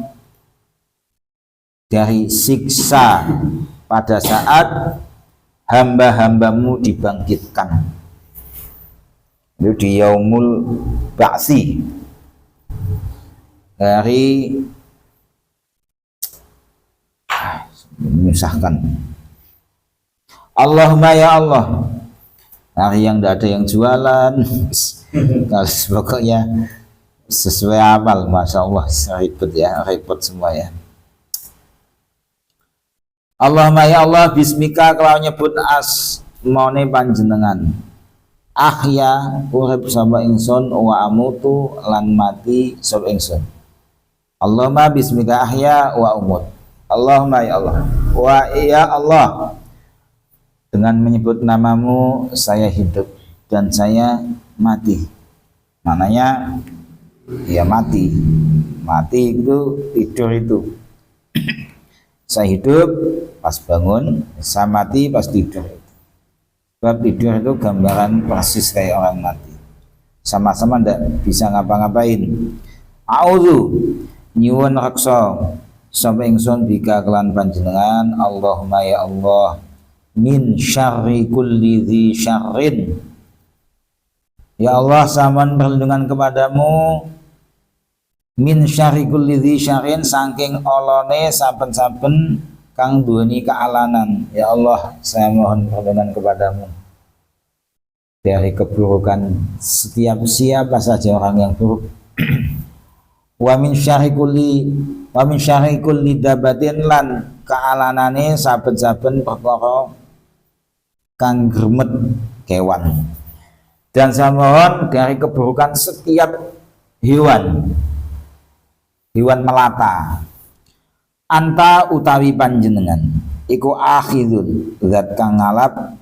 Speaker 1: dari siksa pada saat hamba-hambamu dibangkitkan. Itu di yaumul ba'si, dari menyusahkan. Allahumma ya Allah, hari yang tidak ada yang jualan, kalau pokoknya sesuai amal. Masya Allah, ribet ya, repot semua ya. Allahumma ya Allah bismika kalau nyebut asmane panjenengan. Ahya urip sapa ingsun wa amutu lan mati sapa ingsun. Allahumma bismika ahya wa umut. Allahumma ya Allah, wa ya Allah, dengan menyebut namamu saya hidup dan saya mati. Maknanya ya mati. Mati itu tidur itu. Saya hidup pas bangun, saya mati pas tidur. Sebab tidur itu gambaran persis kayak orang mati. Sama-sama ndak bisa ngapa-ngapain. A'udzu nyuwun raksa sapa ingsun bika kelan panjenengan. Allahumma ya Allah min syarri kulli dzi syarrin. Ya Allah, saya mohon perlindungan kepadamu min syarri kulli dzi syarrin, saking olone saben-saben kang duweni kealanan. Ya Allah, saya mohon perlindungan kepadamu dari keburukan setiap siapa saja orang yang buruk. Wa min syarri kulli dabatin, lan kealanane saben-saben perkara kang gremet kewan. Dan saya mohon dari keburukan setiap hewan melata. Anta utawi panjenengan iku akhidun zat kang ngalap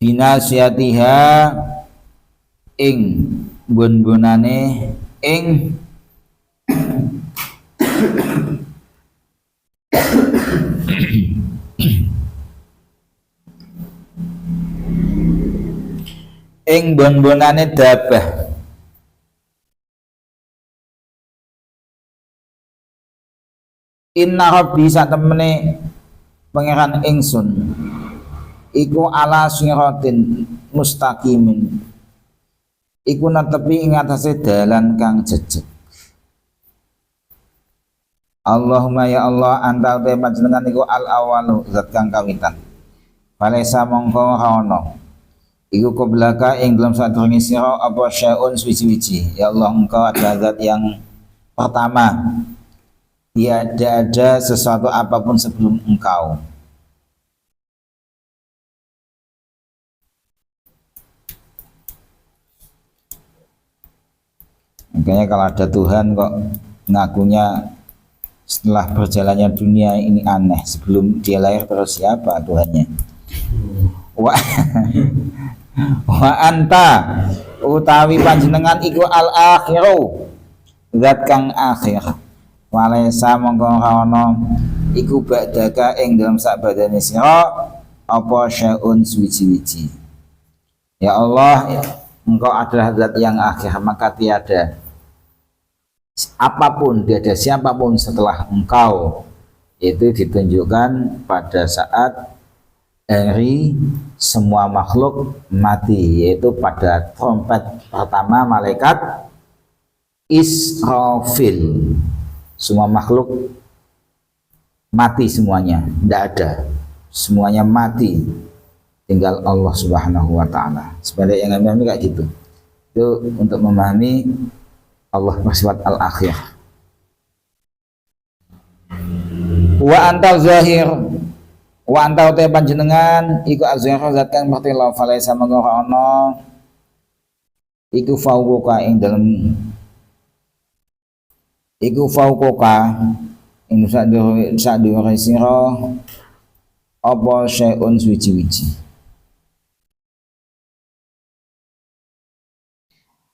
Speaker 1: binasiatiha ing bon-bonane ing ing bon-bonane dabah. Inna rabbi satemene pangeran ingsun iku ala siratin mustaqimin iku netepi ing atase dalan kang jejeg. Allahumma ya Allah anta te panjenengan iku al awalu zat kang kawitan. Falaisa mongko ana iku qoblaka ing dalam sadurunge sira apa syai'un suci-suci. Ya Allah engkau adalah zat yang pertama. Tiada ada sesuatu apapun sebelum engkau. Makanya kalau ada Tuhan kok ngakunya setelah berjalannya dunia ini aneh, sebelum dia lahir terus siapa Tuhannya? Wa anta utawi panjenengan iku al akhiru zat kang akhir. Walaisa mongko ana iku ba'daka ing dalam sak badane sira apa syai'un suci-suci. Ya Allah, engkau adalah zat yang akhir, maka tiada apapun, tiada siapapun setelah engkau. Itu ditunjukkan pada saat hari semua makhluk mati, yaitu pada trompet pertama malaikat Israfil. Semua makhluk mati semuanya, tidak ada, semuanya mati, tinggal Allah Subhanahu wa Ta'ala. Sebenarnya yang kami kayak gitu, itu untuk memahami Allah bersifat al-akhir. Wa antal zahir, wa antal te panjenengan iku azhar zat kang mesti la falaisa mangko ana iku fauqa ing dalem iku fauqa ing sadure sira apa syai'un suci-suci.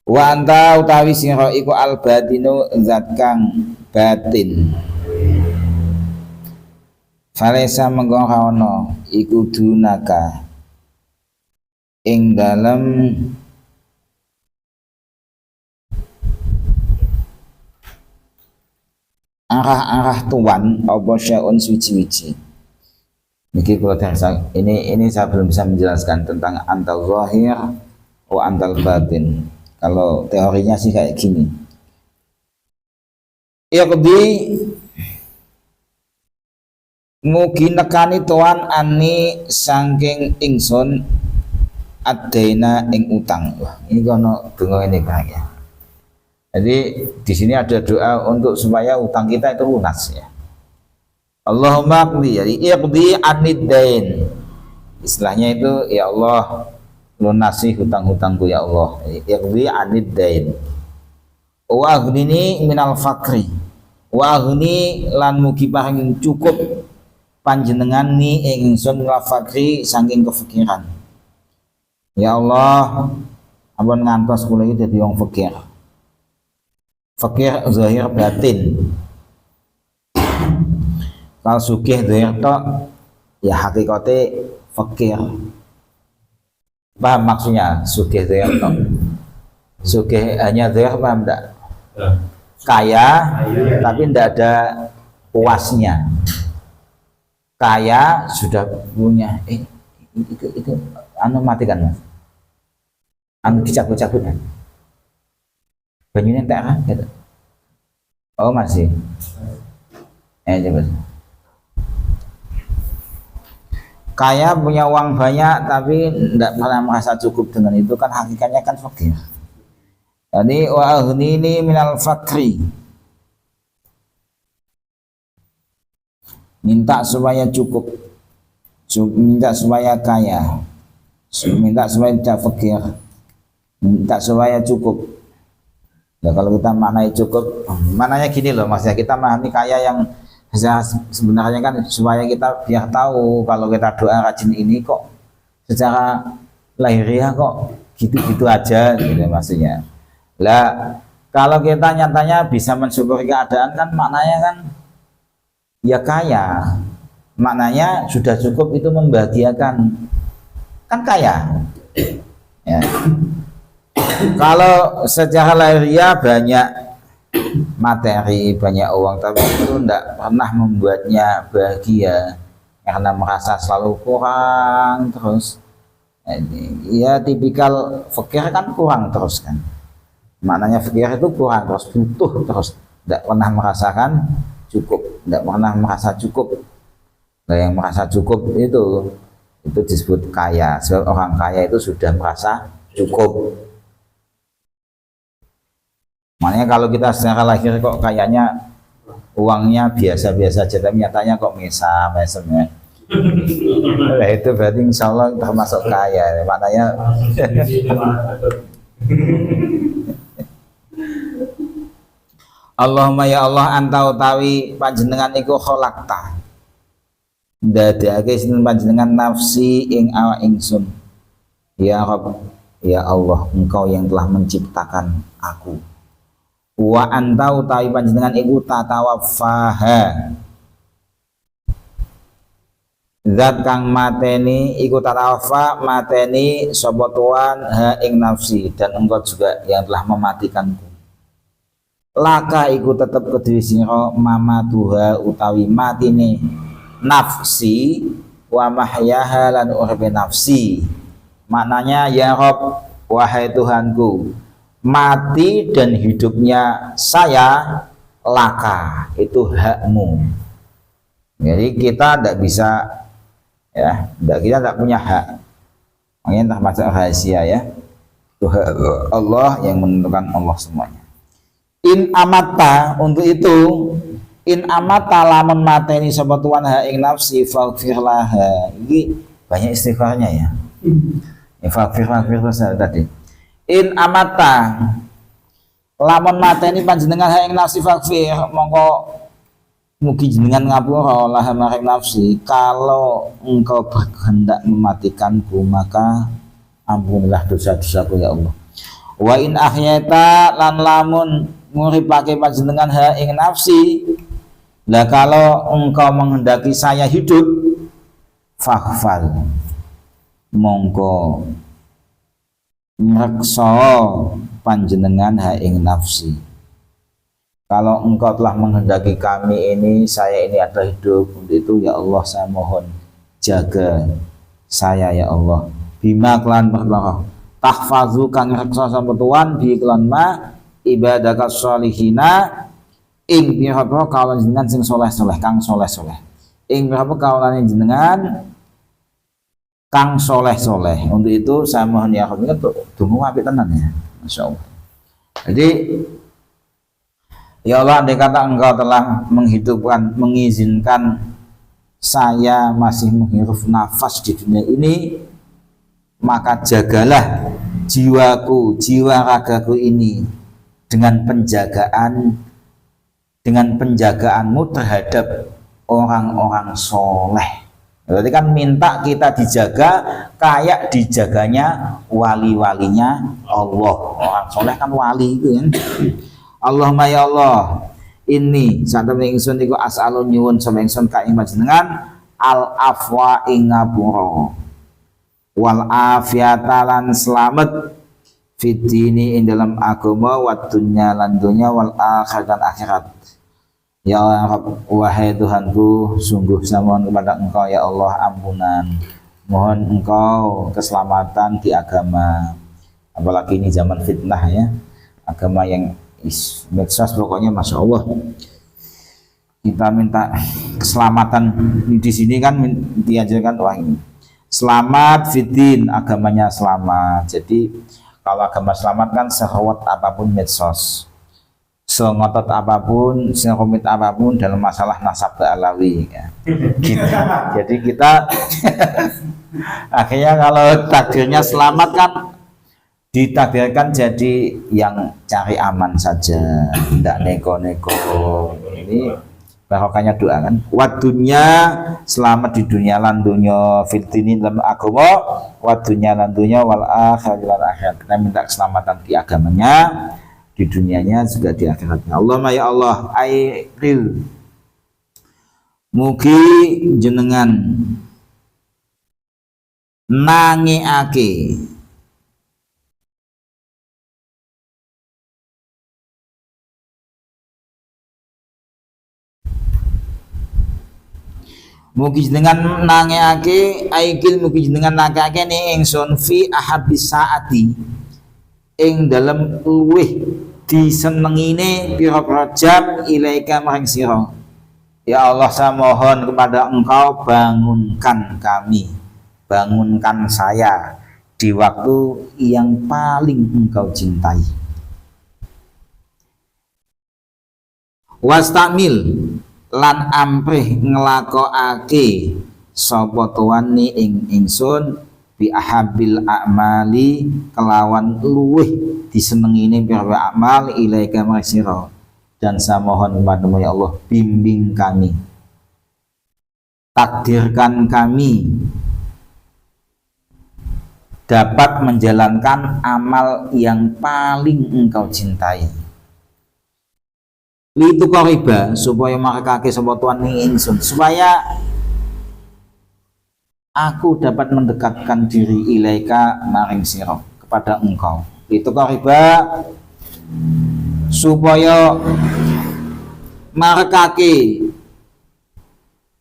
Speaker 1: Wa anta utawi sira iku al batinu zat kang batin. Falaisa mengko ana iku dunaka ing dalem arah-arah tuan apa syai'un suci-suci. Niki kalau ini saya belum bisa menjelaskan tentang antal zahir wa antal batin. Kalau teorinya sih kayak gini. Iqdi mugi nekani tuan ani saking ingsun adaina ing utang. Wah, ini kono donga ini Kang ya. Jadi di sini ada doa untuk supaya utang kita itu lunas ya. Allahumma qdi, jadi iqdi anid dain. Istilahnya itu ya Allah lunasi hutang-hutangku ya Allah. Iqdi anid dain. Wa aghnini minal fakri. Wa aghni lan mugi paring cukup panjenengan ni ing ingsun la fakri saking kefikiran. Ya Allah, ampun ngantos kula iki dadi wong fakir. Fakir zahir batin. Kalau sugih zahir tok ya hakikate fakir. Paham maksudnya sugih zahir tok? Sugih hanya zahir, paham enggak? Kaya tapi tidak ada puasnya. Kaya sudah punya itu anu matikan Mas. Anu dicabut-cabut kan. Banyunya entek kan gitu. Oh masih. Coba. Kaya punya uang banyak tapi tidak pernah merasa cukup dengan itu, kan hakikatnya kan fakir. Jadi wa aghnini minal fakri, minta supaya cukup, minta supaya kaya, minta supaya tidak fakir, minta supaya cukup. Ya, kalau kita maknai cukup, maknanya gini loh maksudnya, kita memahami kaya yang sebenarnya kan supaya kita biar tahu kalau kita doa rajin ini kok secara lahiriah kok gitu-gitu aja gitu maksudnya. Lah kalau kita nyatanya bisa mensyukuri keadaan kan maknanya kan ya kaya, maknanya sudah cukup, itu membahagiakan, kan kaya ya. Kalau secara lahiriah banyak materi, banyak uang, tapi itu tidak pernah membuatnya bahagia karena merasa selalu kurang terus. Ya tipikal fakir kan kurang terus kan. Maknanya fakir itu kurang terus, butuh terus, tidak pernah merasakan cukup, tidak pernah merasa cukup. Nah, yang merasa cukup itu disebut kaya. Sebab orang kaya itu sudah merasa cukup. Makanya kalau kita secara lahir kok kayaknya uangnya biasa-biasa aja, tapi nyatanya kok mesem ya. Nah, itu berarti insya Allah termasuk kaya. Maknanya Allahumma ya Allah anta utawi panjenengan iku khalaqta ndadekake sinten panjenengan nafsi ing awak ingsun. Ya Rabb, ya Allah, engkau yang telah menciptakan aku. Wa anta utawi panjenengan iku tatawaffaha zat kang mateni iku tatawaffa mateni sapa tuan ha ing nafsi, dan engkau juga yang telah mematikanku. Laka iku tetep kedue sira mamatuha utawi matine nafsi wa mahyaha lan uripe nafsi. Maknanya ya Rabb, wahai Tuhanku, mati dan hidupnya saya laka, itu hakmu. Jadi kita tidak bisa ya, kita tidak punya hak. Makanya termasuk rahasia ya. Tuhan Allah yang menentukan Allah semuanya. In amata, untuk itu in amata lamun mateni sapa tuan ha ing nafsi faghfir laha. Ini banyak istighfarnya ya. Faghfir tadi. In amata lamun mateni panjenengan ha ing nafsi faghfir, mongko mugi jenengan ngapura lah maring nafsi. Kalau engkau berkehendak mematikanku, maka ampunilah dosa-dosaku ya Allah. Wa in ahyata lan lamun nguripake panjenengan ha ing nafsi, lah kalau engkau menghendaki saya hidup, faghfal mongko mreksa panjenengan ha ing nafsi. Kalau engkau telah menghendaki kami ini, saya ini adalah hidup, untuk itu ya Allah saya mohon jaga saya ya Allah. Bima kelan perkara tahfazu kang reksa sapa tuan bi kelan ma ibadaka sholihina ing pira-pira kawan jenengan sing soleh-soleh, kang soleh-soleh. Ing pira-pira kawan jenengan kang soleh-soleh. Untuk itu saya mohon ya Allah, tunggu apik tenan ya. Masyaallah. Jadi ya Allah, andai kata engkau telah menghidupkan, mengizinkan saya masih menghirup nafas di dunia ini, maka jagalah jiwaku, jiwa ragaku ini dengan penjagaanmu terhadap orang-orang soleh. Berarti kan minta kita dijaga kayak dijaganya wali-walinya Allah. Orang soleh kan wali itu kan. Allahumma ya Allah, ini saat temen ingsun iku as'alun nyuwun sama ingsun ka ing panjenengan al afwa ing ngapura wal afiyata lan slamet fitini ing dalam agama wa dunya lan dunya wal akhirat dan akhirat. Ya Allah, wahai Tuhanku, sungguh saya mohon kepada engkau ya Allah ampunan, mohon engkau keselamatan di agama, apalagi ini zaman fitnah ya, agama yang medsos pokoknya masya Allah. Kita minta keselamatan di sini kan diajarkan wah ini selamat fitin, agamanya selamat. Jadi kalau agama selamat kan sehawat apapun medsos, sengotot apapun, serumit apapun dalam masalah nasab alawi ya. Jadi kita akhirnya kalau takdirnya selamat kan ditakdirkan jadi yang cari aman saja, tidak neko-neko. Ini barokahnya doa kan. Wadunya selamat di dunia lan dunya fitini dalam agama, wadunya lan dunya wal akhirat lan akhirat. Kita minta keselamatan di agamanya, di dunianya juga di akhiratnya. Allahumma ya Allah, airil mugi jenengan nangiake Mugi jenengan nangeake aikil mugi jenengan nangekake ning ingsun fi ahabis saati ing dalem luweh disenengine pira-pira jam ilaika maring sira. Ya Allah, saya mohon kepada Engkau bangunkan kami, bangunkan saya di waktu yang paling Engkau cintai. Wastamil lan amprih nglakokake sapa tuwani ing ingsun bi ahabil a'mali kelawan luweh disenengine pira-pira amal ilaika masira, dan saya mohon kepadamu ya Allah, bimbing kami, takdirkan kami dapat menjalankan amal yang paling Engkau cintai. Litu koriba supaya marakake sapa tuan ing ingsun, supaya aku dapat mendekatkan diri ilaika maring sira, kepada Engkau. Litu koriba supaya marakake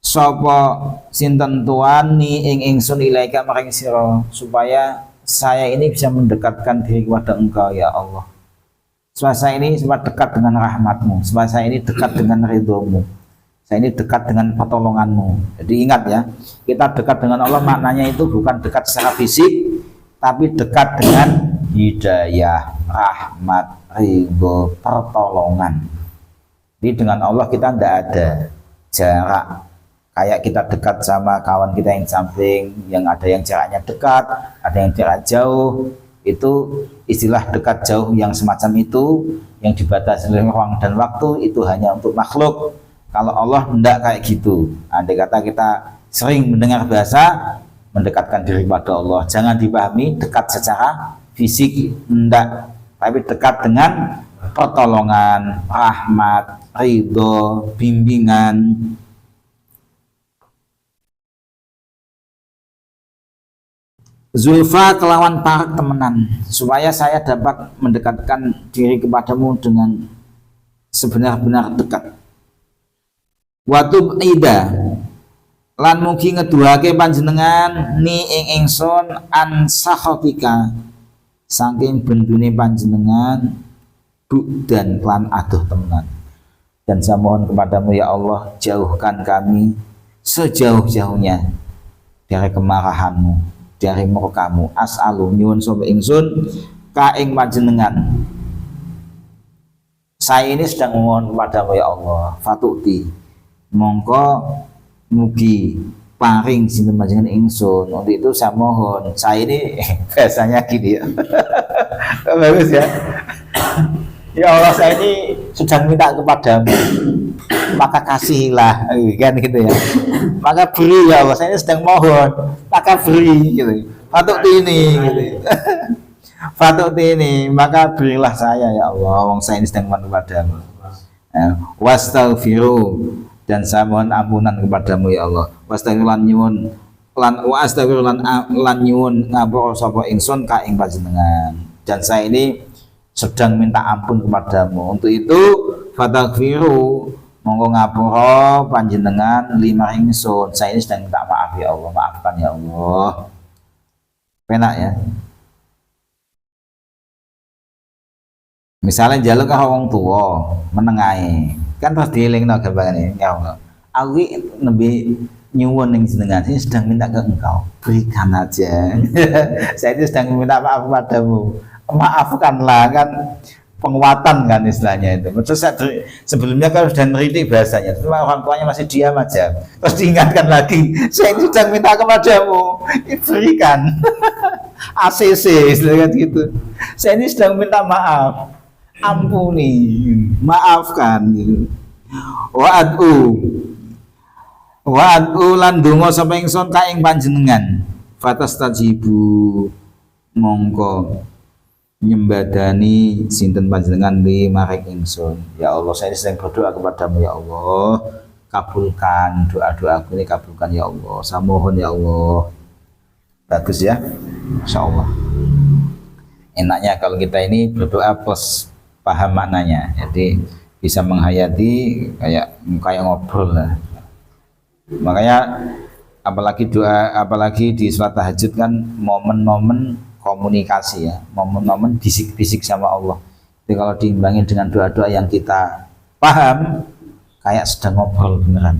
Speaker 1: sapa sinten tuan ing ingsun ilaika maring sira, supaya saya ini bisa mendekatkan diri kepada Engkau ya Allah. Supaya saya ini sempat dekat dengan rahmat-Mu, supaya saya ini dekat dengan ridho-Mu, saya ini dekat dengan pertolongan-Mu. Jadi ingat ya, kita dekat dengan Allah maknanya itu bukan dekat secara fisik, tapi dekat dengan hidayah, rahmat, ridho, pertolongan. Jadi dengan Allah kita tidak ada jarak, kayak kita dekat sama kawan kita yang samping, yang ada yang jaraknya dekat, ada yang jarak jauh. Itu istilah dekat jauh yang semacam itu, yang dibatasi oleh ruang dan waktu, itu hanya untuk makhluk. Kalau Allah tidak kayak gitu. Andai kata kita sering mendengar bahasa mendekatkan diri kepada Allah, jangan dipahami dekat secara fisik, tidak, tapi dekat dengan pertolongan, rahmat, ridho, bimbingan. Zulfa kelawan parak temenan, supaya saya dapat mendekatkan diri kepadamu dengan sebenar-benar dekat. Watub ida lan mugi ngeduhake panjenengan ni ing ingsun an sakhatika saking bendune panjenengan dan lan aduh temenan. Dan saya mohon kepadamu ya Allah, jauhkan kami sejauh-jauhnya dari kemarahanmu, dari murkamu. As'alu nyuwun sapa ingsun ka ing panjenengan, saya ini sedang memohon kepadamu ya Allah, fatuti mongko mugi paring sinten panjenengan ingsun. Untuk itu saya mohon, saya ini biasanya gini ya bagus ya, ya Allah, saya ini sedang minta kepadamu, maka kasihlah, kan gitu ya, maka beri ya Allah, saya ini sedang mohon, maka beri gitu. Patut ini gitu. Patut ini, maka berilah saya ya Allah, wong saya ini sedang mohon kepadamu. Wastaghfiru, dan saya mohon ampunan kepadamu ya Allah. Wastaghfiru lan nyuwun lan wastaghfiru lan nyuwun ngapura sapa ingsun ka ing panjenengan, dan saya ini sedang minta ampun kepadamu. Untuk itu fataghfiru, monggo ngapura panjenengan lima ingsun, saya ini sedang minta maaf ya Allah, maafkan ya Allah. Penak ya, misalnya jaluk karo wong tua menengahi kan pas dielingno gambangane ya Allah, aku nembe nyuwun ning jenengan ini sedang minta ke Engkau, berikan aja. Saya itu sedang minta maaf kepadamu, maafkanlah, kan penguatan kan istilahnya itu. Terus sebelumnya kan sudah ngeritik bahasanya, cuma orang tuanya masih diam aja, terus diingatkan lagi, saya ini sedang minta kepadamu, berikan ACC istilahnya gitu, saya ini sedang minta maaf, ampuni, maafkan gitu. Wa'ad'u lan donga sapa ingsun ka ing panjenengan, fatastajibu mongko nyembadani sinten panjenengan li maring ingsun. Ya Allah, saya sedang berdoa kepadamu ya Allah, kabulkan doa-doaku ini, kabulkan ya Allah, saya mohon ya Allah. Bagus ya, Masya Allah. Enaknya kalau kita ini berdoa plus paham maknanya, jadi bisa menghayati kayak ngobrol lah. Makanya apalagi doa, apalagi di sholat tahajud kan momen-momen komunikasi ya, momen-momen bisik-bisik sama Allah. Jadi kalau diimbangi dengan doa-doa yang kita paham, kayak sedang ngobrol beneran.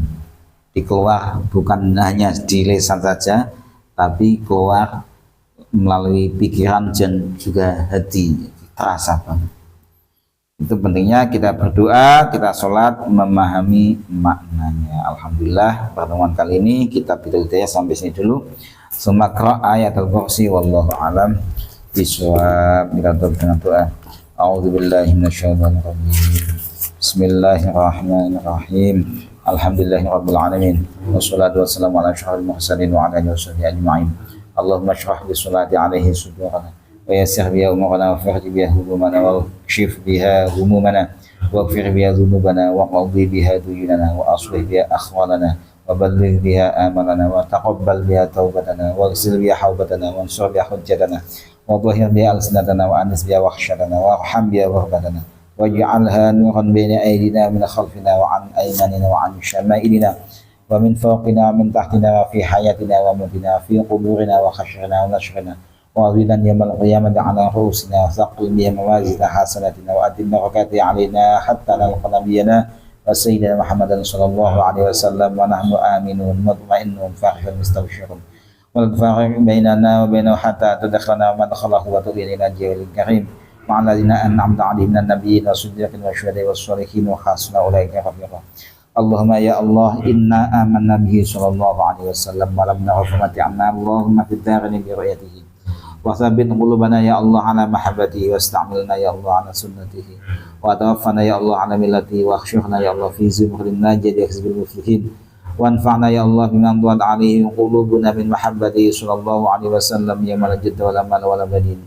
Speaker 1: Dikeluar bukan hanya di lisan saja, tapi keluar melalui pikiran dan juga hati, terasa banget. Itu pentingnya kita berdoa, kita sholat memahami maknanya. Alhamdulillah pertemuan kali ini kita Bidayah sampai sini dulu. Sumakra ayat al-kursi wallahu alam bisawab. Kita tutup dengan doa. A'udzubillahi minasyaitonir rajim. Bismillahirrahmanirrahim. Alhamdulillahirabbil alamin. Wassalatu wassalamu ala asyrofil mursalin wa ala alihi washabihi ajma'in. Allahumma shrah bi sholati alaihi sudurana ويسر بها أمورنا وفرج بها همومنا واكشف بها همومنا واغفر بها ذنوبنا وقضي بها ديوننا وأصلح بها أخواننا وبلغ بها آمالنا وتقبل بها توبتنا واغسل بها حوبتنا وانصر بها حجتنا وطهر بها ألسنتنا وأنس بها وحشتنا وارحم بها غربتنا واجعلها نورا بين أيدينا من خلفنا وعن أيماننا وعن شمائلنا ومن فوقنا ومن تحتنا وفي حياتنا وموتنا في قبورنا وخشرنا ونشرنا وأذلنا يوم القيامة على رؤوسنا وثقل بها موازين حسناتنا وأتم بركاته علينا حتى نلقى نبينا وسيدنا محمد صلى الله عليه وسلم ونحن آمنون مطمئنون فاخر مستبشرون ولا تفرق بيننا وبينه حتى تدخلنا ومدخله وتؤذينا الجليل الكريم مع الذين أنعمت عليهم من النبيين والصديقين والشهداء والصالحين وحسن أولئك رفيقا. اللهم يا الله إنا آمنا به صلى الله عليه وسلم ولم نعرف متعنا اللهم في الدارين برؤيته وثبت قلوبنا يا الله على محبته واستعملنا يا الله على سنته وتوفنا يا الله على ملته واخشعنا يا الله في زمر الناجي يحزب المفلحين وانفعنا يا الله بما انضلت عليه قلوبنا من محبته صلى الله عليه وسلم يوم لا جد ولا مال ولا بنين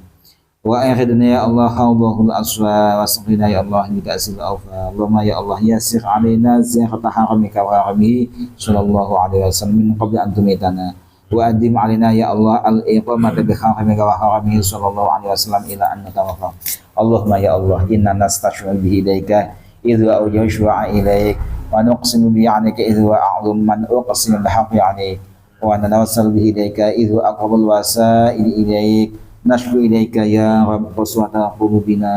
Speaker 1: وأخذنا يا الله حوضه الأسوى واسقنا يا الله بكأس الأوفى اللهم يا الله يسر علينا زيارة حرمك وحرمه صلى الله عليه وسلم من قبل أن تميتنا وأدم علينا يا الله الإقامة بحرمك وحرمه صلى الله عليه وسلم إلى أن نتوفى. اللهم يا الله إنا نستشفع به إليك إذ أوجه إليك ونقسم به عنك إذ أعظم من أقسم بحق عليك ونتوسل به إليك إذ أقرب الوسائل إليك نشكو إليك يا رب قسوة قلوبنا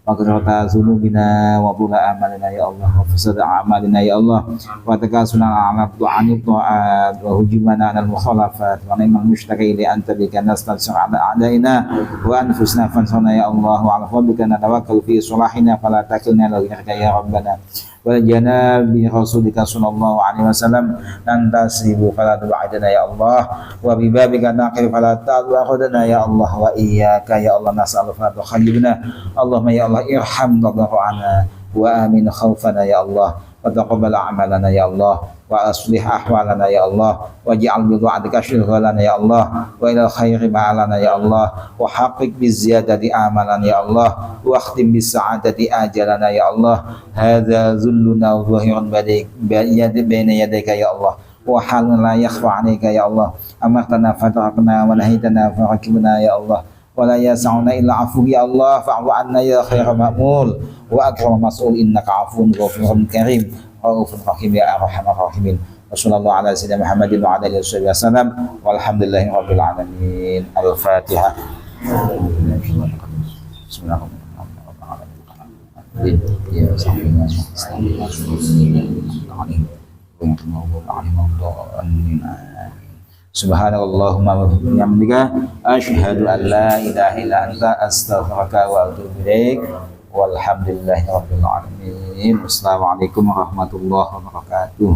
Speaker 1: وكثرة ذنوبنا وطول آمالنا يا الله وفساد أعمالنا يا الله وتكاسلنا عن الطاعات وهجومنا عن المخالفات ونعم المشتكى إلى أنت بك نستنصر على أعدائنا وأنفسنا فانصرنا يا الله وعلى فضلك نتوكل في صلاحنا فلا تكلنا إلى غيرك يا ربنا والجناب برسولك صلى الله عليه وسلم ننتصب فلا تبعدنا يا الله وببابك نقر فلا تأخذنا يا الله وإياك يا الله نسأل فلا تخيبنا اللهم يا الله ارحم تضرعنا وآمن خوفنا يا الله وتقبل أعمالنا يا الله وأصلح أحوالنا يا الله واجعل بطاعتك شغلنا يا الله وإلى الخير معلنا يا الله وحقق بالزيادة آمالنا يا الله واختم بالسعادة آجلنا يا الله هذا ذلنا ظاهر بين يديك يا الله وحال لا يخفى عليك يا الله أمرتنا فتركنا ونهيتنا فركبنا يا الله ولا يسعنا إلا عفوك يا الله فاعف عنا يا خير مأمول وأكرم مسؤول إنك عفو غفور كريم رؤوف رحيم يا أرحم الراحمين وصلى الله على سيدنا محمد وعلى آله وصحبه وسلم والحمد لله رب العالمين. الفاتحة. بسم الله الرحمن الرحيم. Subhanallahumma wa bihamdika asyhadu an la ilaha illa anta astaghfiruka wa atubu ilaik. Walhamdulillahi rabbil alamin. Wassalamualaikum warahmatullahi wabarakatuh.